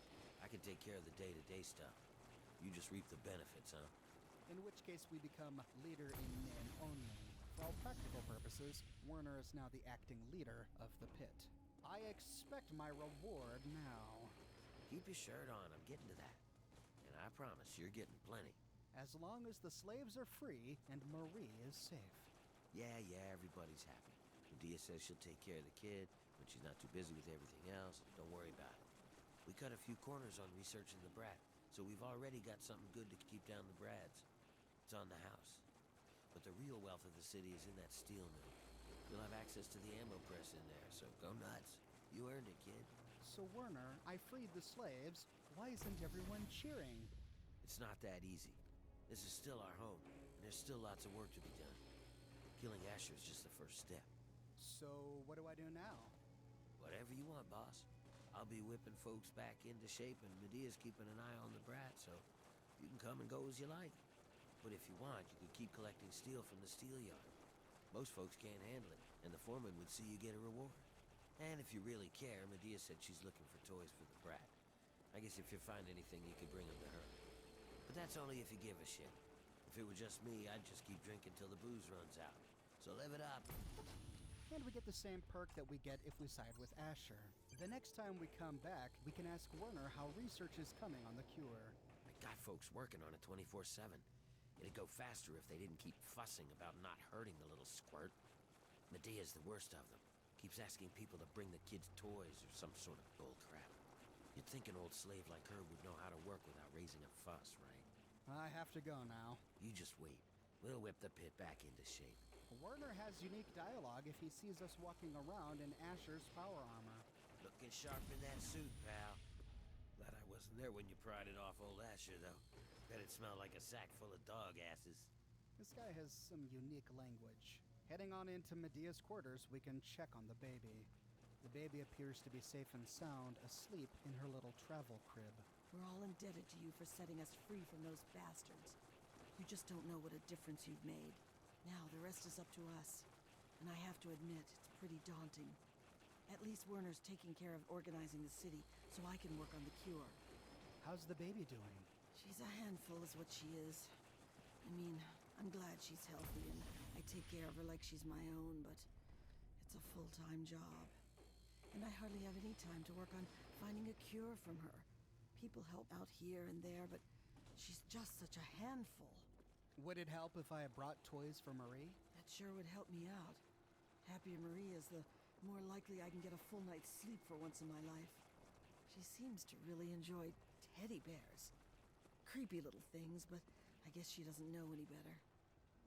[SPEAKER 11] I can take care of the day-to-day stuff. You just reap the benefits, huh?
[SPEAKER 10] In which case we become leader in name only. For all practical purposes, Werner is now the acting leader of the pit. I expect my reward now.
[SPEAKER 11] Keep your shirt on, I'm getting to that. And I promise you're getting plenty.
[SPEAKER 10] As long as the slaves are free and Marie is safe.
[SPEAKER 11] Yeah, everybody's happy. Medea says she'll take care of the kid when she's not too busy with everything else. Don't worry about it. We cut a few corners on researching the brat, so we've already got something good to keep down the brads. It's on the house. But the real wealth of the city is in that steel mill. You'll have access to the ammo press in there, so go nuts. You earned it, kid.
[SPEAKER 10] So Werner, I freed the slaves. Why isn't everyone cheering?
[SPEAKER 11] It's not that easy. This is still our home, and there's still lots of work to be done. Killing Asher is just the first step.
[SPEAKER 10] So what do I do now?
[SPEAKER 11] Whatever you want, boss. I'll be whipping folks back into shape, and Medea's keeping an eye on the brat, so you can come and go as you like. But if you want, you could keep collecting steel from the steel yard. Most folks can't handle it, and the foreman would see you get a reward. And if you really care, Medea said she's looking for toys for the brat. I guess if you find anything, you could bring them to her. But that's only if you give a shit. If it were just me, I'd just keep drinking till the booze runs out. So live it up.
[SPEAKER 10] And we get the same perk that we get if we side with Asher. The next time we come back, we can ask Werner how research is coming on the cure.
[SPEAKER 11] I got folks working on it 24/7. It'd go faster if they didn't keep fussing about not hurting the little squirt. Medea's the worst of them. Keeps asking people to bring the kids toys or some sort of bull crap. You'd think an old slave like her would know how to work without raising a fuss, right?
[SPEAKER 10] I have to go now.
[SPEAKER 11] You just wait. We'll whip the pit back into shape.
[SPEAKER 10] Werner has unique dialogue if he sees us walking around in Asher's power armor.
[SPEAKER 11] Looking sharp in that suit, pal. Glad I wasn't there when you pried it off old Asher, though. Bet it smelled like a sack full of dog asses.
[SPEAKER 10] This guy has some unique language. Heading on into Medea's quarters, we can check on the baby. The baby appears to be safe and sound, asleep in her little travel crib.
[SPEAKER 13] We're all indebted to you for setting us free from those bastards. You just don't know what a difference you've made. Now, the rest is up to us. And I have to admit, it's pretty daunting. At least Werner's taking care of organizing the city, so I can work on the cure.
[SPEAKER 10] How's the baby doing?
[SPEAKER 13] She's a handful is what she is. I mean, I'm glad she's healthy and I take care of her like she's my own, but it's a full-time job. And I hardly have any time to work on finding a cure from her. People help out here and there, but she's just such a handful.
[SPEAKER 10] Would it help if I brought toys for Marie?
[SPEAKER 13] That sure would help me out. Happier Marie is, the more likely I can get a full night's sleep for once in my life. She seems to really enjoy teddy bears. Creepy little things, but I guess she doesn't know any better.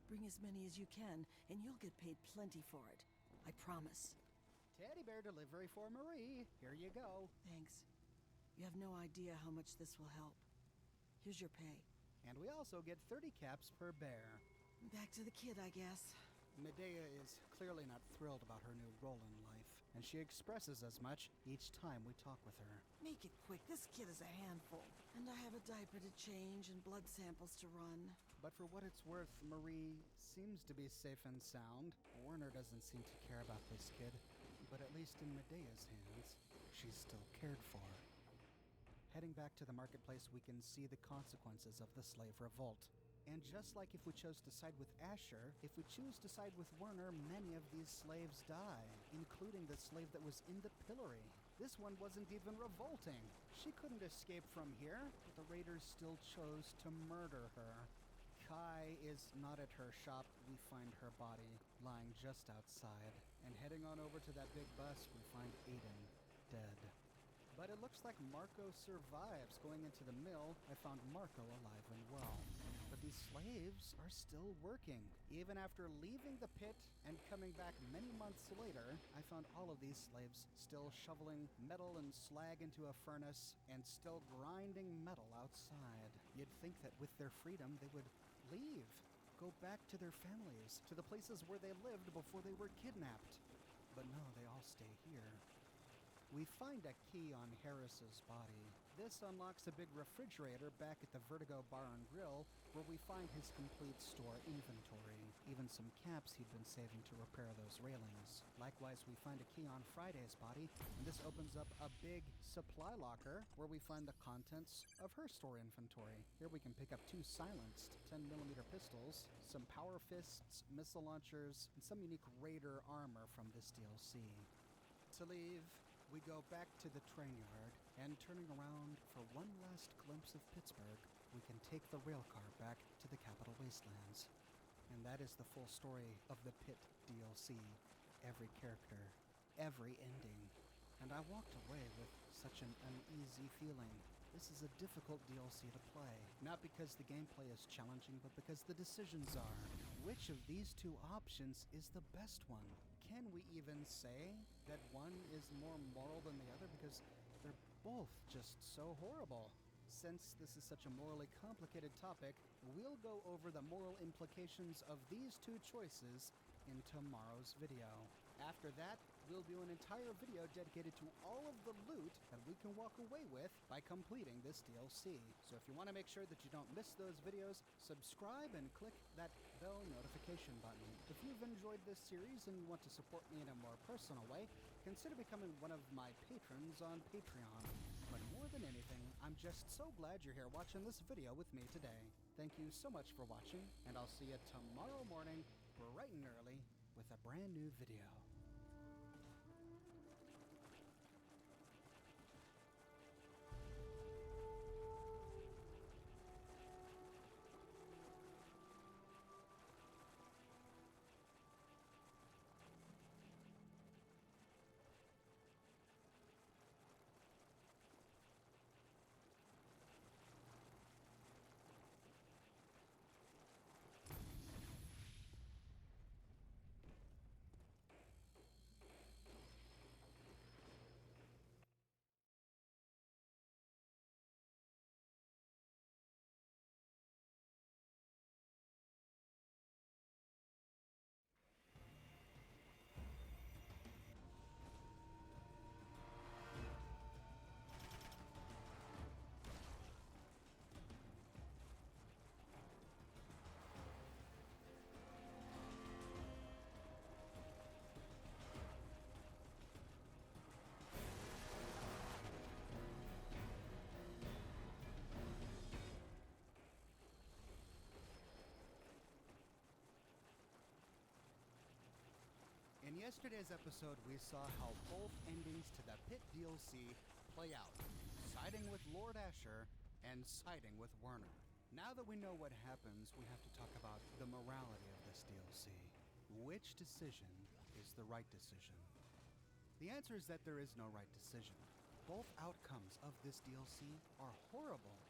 [SPEAKER 13] Bring as many as you can, and you'll get paid plenty for it. I promise.
[SPEAKER 10] Teddy bear delivery for Marie. Here you go.
[SPEAKER 13] Thanks. You have no idea how much this will help. Here's your pay.
[SPEAKER 10] And we also get 30 caps per bear.
[SPEAKER 13] Back to the kid, I guess.
[SPEAKER 10] Medea is clearly not thrilled about her new role in life, and she expresses as much each time we talk with her.
[SPEAKER 13] Make it quick. This kid is a handful. And I have a diaper to change and blood samples to run.
[SPEAKER 10] But for what it's worth, Marie seems to be safe and sound. Werner doesn't seem to care about this kid, but at least in Medea's hands, she's still cared for. Heading back to the marketplace, we can see the consequences of the slave revolt. And just like if we chose to side with Asher, if we choose to side with Werner, many of these slaves die, including the slave that was in the pillory. This one wasn't even revolting. She couldn't escape from here, but the raiders still chose to murder her. Kai is not at her shop. We find her body lying just outside. And heading on over to that big bus, we find Aiden dead. But it looks like Marco survives. Going into the mill, I found Marco alive and well. But these slaves are still working. Even after leaving the pit and coming back many months later, I found all of these slaves still shoveling metal and slag into a furnace and still grinding metal outside. You'd think that with their freedom, they would leave, go back to their families, to the places where they lived before they were kidnapped. But no, they all stay here. We find a key on Harris's body. This unlocks a big refrigerator back at the Vertigo Bar and Grill, where we find his complete store inventory, even some caps he'd been saving to repair those railings. Likewise, we find a key on Friday's body, and this opens up a big supply locker, where we find the contents of her store inventory. Here we can pick up 2 silenced 10mm pistols, some power fists, missile launchers, and some unique raider armor from this DLC. To leave, we go back to the train yard, and turning around for one last glimpse of Pittsburgh, we can take the railcar back to the Capital Wastelands. And that is the full story of the Pit DLC. Every character, every ending. And I walked away with such an uneasy feeling. This is a difficult DLC to play. Not because the gameplay is challenging, but because the decisions are. Which of these 2 options is the best one? Can we even say that one is more moral than the other? Because both just so horrible. Since this is such a morally complicated topic, we'll go over the moral implications of these two choices in tomorrow's video. After that, we'll do an entire video dedicated to all of the loot that we can walk away with by completing this DLC. So if you want to make sure that you don't miss those videos, subscribe and click that bell notification button. If you've enjoyed this series and you want to support me in a more personal way, consider becoming one of my patrons on Patreon. But more than anything, I'm just so glad you're here watching this video with me today. Thank you so much for watching, and I'll see you tomorrow morning, bright and early, with a brand new video. In yesterday's episode, we saw how both endings to the Pit DLC play out, siding with Lord Asher and siding with Werner. Now that we know what happens, we have to talk about the morality of this DLC. Which decision is the right decision? The answer is that there is no right decision. Both outcomes of this DLC are horrible.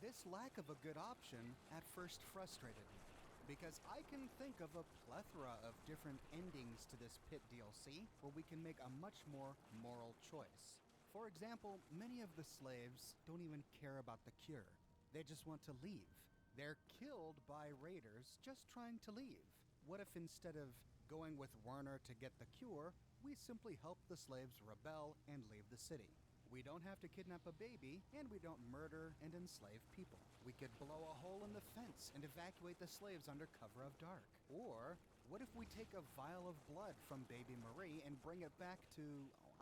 [SPEAKER 10] This lack of a good option at first frustrated me, because I can think of a plethora of different endings to this Pit DLC where we can make a much more moral choice. For example, many of the slaves don't even care about the cure. They just want to leave. They're killed by raiders just trying to leave. What if instead of going with Werner to get the cure, we simply help the slaves rebel and leave the city? We don't have to kidnap a baby, and we don't murder and enslave people. We could blow a hole in the fence and evacuate the slaves under cover of dark. Or, what if we take a vial of blood from baby Marie and bring it back to,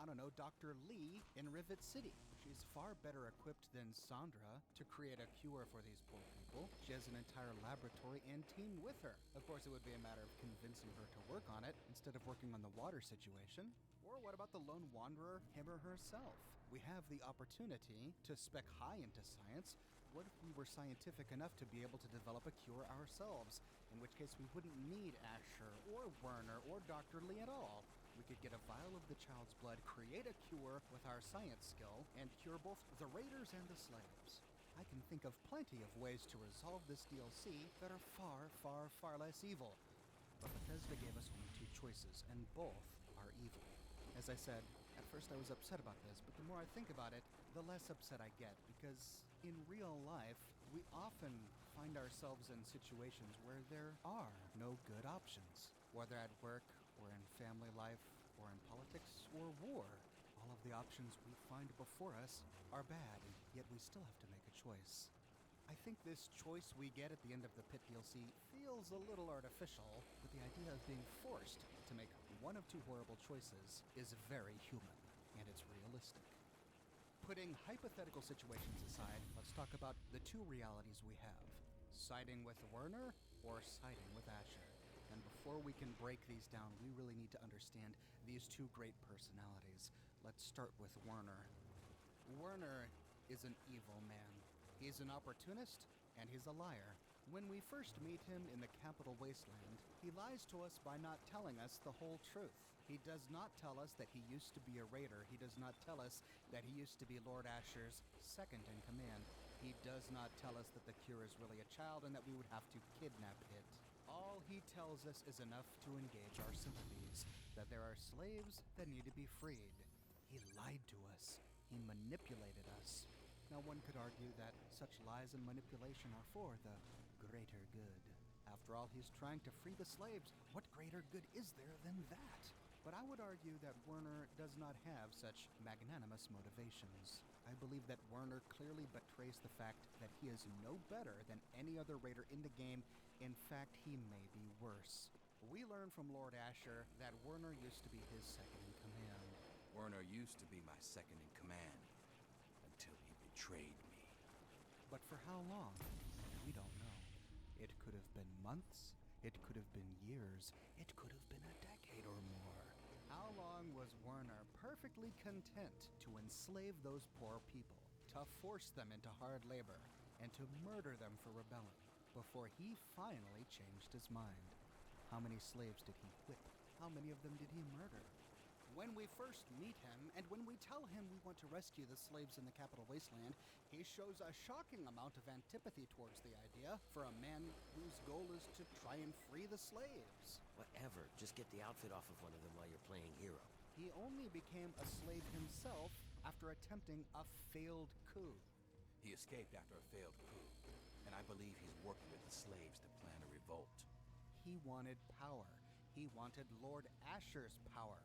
[SPEAKER 10] I don't know, Dr. Lee in Rivet City? She's far better equipped than Sandra to create a cure for these poor people. She has an entire laboratory and team with her. Of course, it would be a matter of convincing her to work on it instead of working on the water situation. Or what about the lone wanderer, him or herself? We have the opportunity to spec high into science. What if we were scientific enough to be able to develop a cure ourselves? In which case we wouldn't need Asher or Werner or Dr. Lee at all. We could get a vial of the child's blood, create a cure with our science skill, and cure both the raiders and the slaves. I can think of plenty of ways to resolve this DLC that are far, far, far less evil. But Bethesda gave us only two choices, and both are evil. As I said, at first I was upset about this, but the more I think about it, the less upset I get, because in real life, we often find ourselves in situations where there are no good options. Whether at work, or in family life, or in politics, or war, all of the options we find before us are bad, and yet we still have to make a choice. I think this choice we get at the end of the Pit DLC feels a little artificial, but the idea of being forced to make one of two horrible choices is very human, and it's realistic. Putting hypothetical situations aside, let's talk about the two realities we have. Siding with Werner or siding with Asher. And before we can break these down, we really need to understand these two great personalities. Let's start with Werner. Werner is an evil man. He's an opportunist, and he's a liar. When we first meet him in the Capital Wasteland, he lies to us by not telling us the whole truth. He does not tell us that he used to be a raider. He does not tell us that he used to be Lord Asher's second in command. He does not tell us that the cure is really a child and that we would have to kidnap it. All he tells us is enough to engage our sympathies, that there are slaves that need to be freed. He lied to us. He manipulated us. Now, one could argue that such lies and manipulation are for the greater good. After all, he's trying to free the slaves. What greater good is there than that? But I would argue that Werner does not have such magnanimous motivations. I believe that Werner clearly betrays the fact that he is no better than any other raider in the game. In fact, he may be worse. We learn from Lord Asher that Werner used to be his second in command.
[SPEAKER 14] Werner used to be my second in command until he betrayed me.
[SPEAKER 10] But for how long? We don't know. It could have been months. It could have been years. It could have been a decade or more. How long was Werner perfectly content to enslave those poor people, to force them into hard labor, and to murder them for rebelling, before he finally changed his mind? How many slaves did he whip? How many of them did he murder? When we first meet him, and when we tell him we want to rescue the slaves in the capital wasteland, he shows a shocking amount of antipathy towards the idea for a man whose goal is to try and free the slaves.
[SPEAKER 11] Whatever, just get the outfit off of one of them while you're playing hero.
[SPEAKER 10] He only became a slave himself after attempting a failed coup.
[SPEAKER 14] He escaped after a failed coup, and I believe he's working with the slaves to plan a revolt.
[SPEAKER 10] He wanted power. He wanted Lord Asher's power.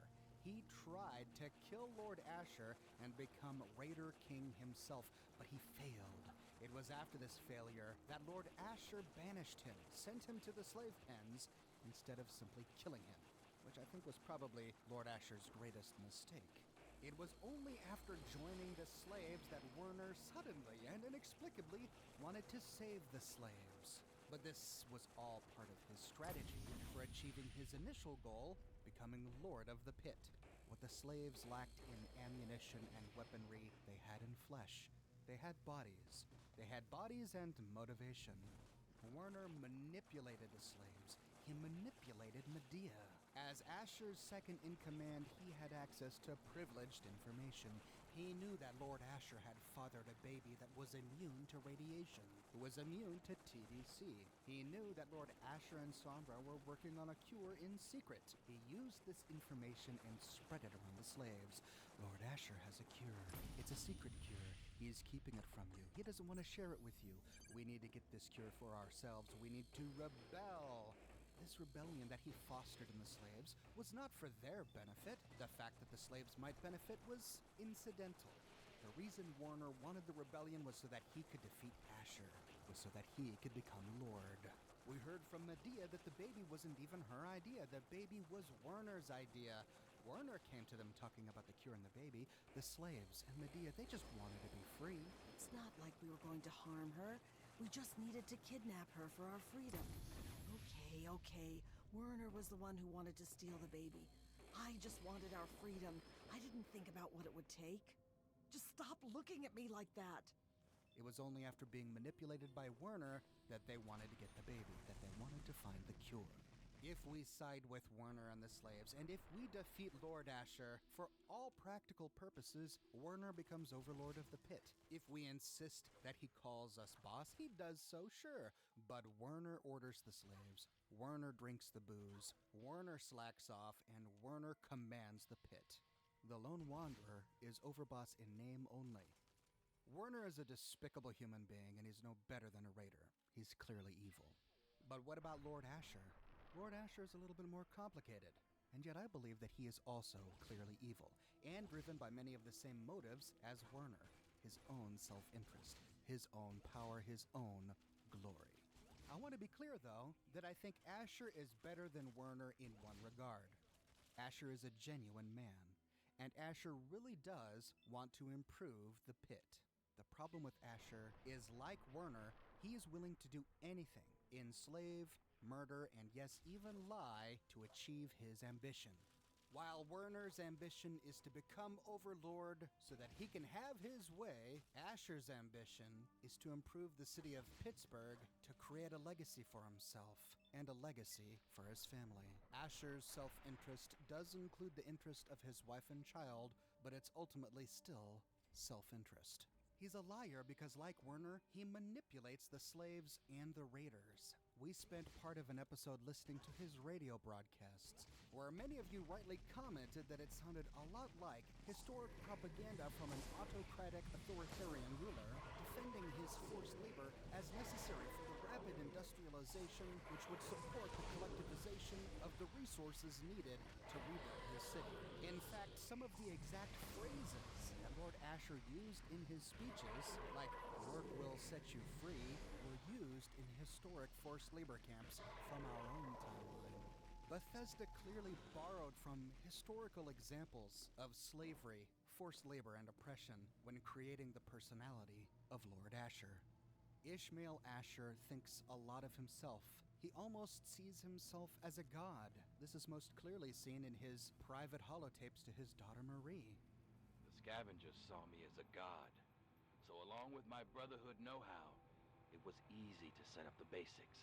[SPEAKER 10] He tried to kill Lord Asher and become Raider King himself, but he failed. It was after this failure that Lord Asher banished him, sent him to the slave pens, instead of simply killing him, which I think was probably Lord Asher's greatest mistake. It was only after joining the slaves that Werner suddenly and inexplicably wanted to save the slaves. But this was all part of his strategy for achieving his initial goal, becoming Lord of the Pit. What the slaves lacked in ammunition and weaponry, they had in flesh. They had bodies. They had bodies and motivation. Werner manipulated the slaves. He manipulated Medea. As Asher's second in command, he had access to privileged information. He knew that Lord Asher had fathered a baby that was immune to radiation, who was immune to TDC. He knew that Lord Asher and Sombra were working on a cure in secret. He used this information and spread it around the slaves. Lord Asher has a cure. It's a secret cure. He is keeping it from you. He doesn't want to share it with you. We need to get this cure for ourselves. We need to rebel. This rebellion that he fostered in the slaves was not for their benefit. The fact that the slaves might benefit was incidental. The reason Werner wanted the rebellion was so that he could defeat Asher, was so that he could become Lord. We heard from Medea that the baby wasn't even her idea. The baby was Werner's idea. Werner came to them talking about the cure and the baby. The slaves and Medea, they just wanted to be free.
[SPEAKER 13] It's not like we were going to harm her. We just needed to kidnap her for our freedom. Okay. Werner was the one who wanted to steal the baby. I just wanted our freedom. I didn't think about what it would take. Just stop looking at me like that.
[SPEAKER 10] It was only after being manipulated by Werner that they wanted to get the baby, that they wanted to find the cure. If we side with Werner and the slaves, and if we defeat Lord Asher, for all practical purposes, Werner becomes overlord of the pit. If we insist that he calls us boss, he does so, sure. But Werner orders the slaves. Werner drinks the booze. Werner slacks off, and Werner commands the pit. The Lone Wanderer is overboss in name only. Werner is a despicable human being, and he's no better than a raider. He's clearly evil. But what about Lord Asher? Lord Asher is a little bit more complicated, and yet I believe that he is also clearly evil, and driven by many of the same motives as Werner. His own self-interest, his own power, his own glory. I want to be clear, though, that I think Asher is better than Werner in one regard. Asher is a genuine man, and Asher really does want to improve the pit. The problem with Asher is, like Werner, he is willing to do anything, enslave, murder, and yes, even lie to achieve his ambition. While Werner's ambition is to become overlord so that he can have his way, Asher's ambition is to improve the city of Pittsburgh to create a legacy for himself and a legacy for his family. Asher's self-interest does include the interest of his wife and child, but it's ultimately still self-interest. He's a liar because, like Werner, he manipulates the slaves and the raiders. We spent part of an episode listening to his radio broadcasts, where many of you rightly commented that it sounded a lot like historic propaganda from an autocratic authoritarian ruler defending his forced labor as necessary for the rapid industrialization which would support the collectivization of the resources needed to rebuild his city. In fact, some of the exact phrases that Lord Asher used in his speeches, like "work will set you free," were used in historic forced labor camps from our own timeline. Bethesda clearly borrowed from historical examples of slavery, forced labor, and oppression when creating the personality of Lord Asher. Ishmael Asher thinks a lot of himself. He almost sees himself as a god. This is most clearly seen in his private holotapes to his daughter Marie.
[SPEAKER 15] The scavengers saw me as a god. So along with my Brotherhood know-how, it was easy to set up the basics.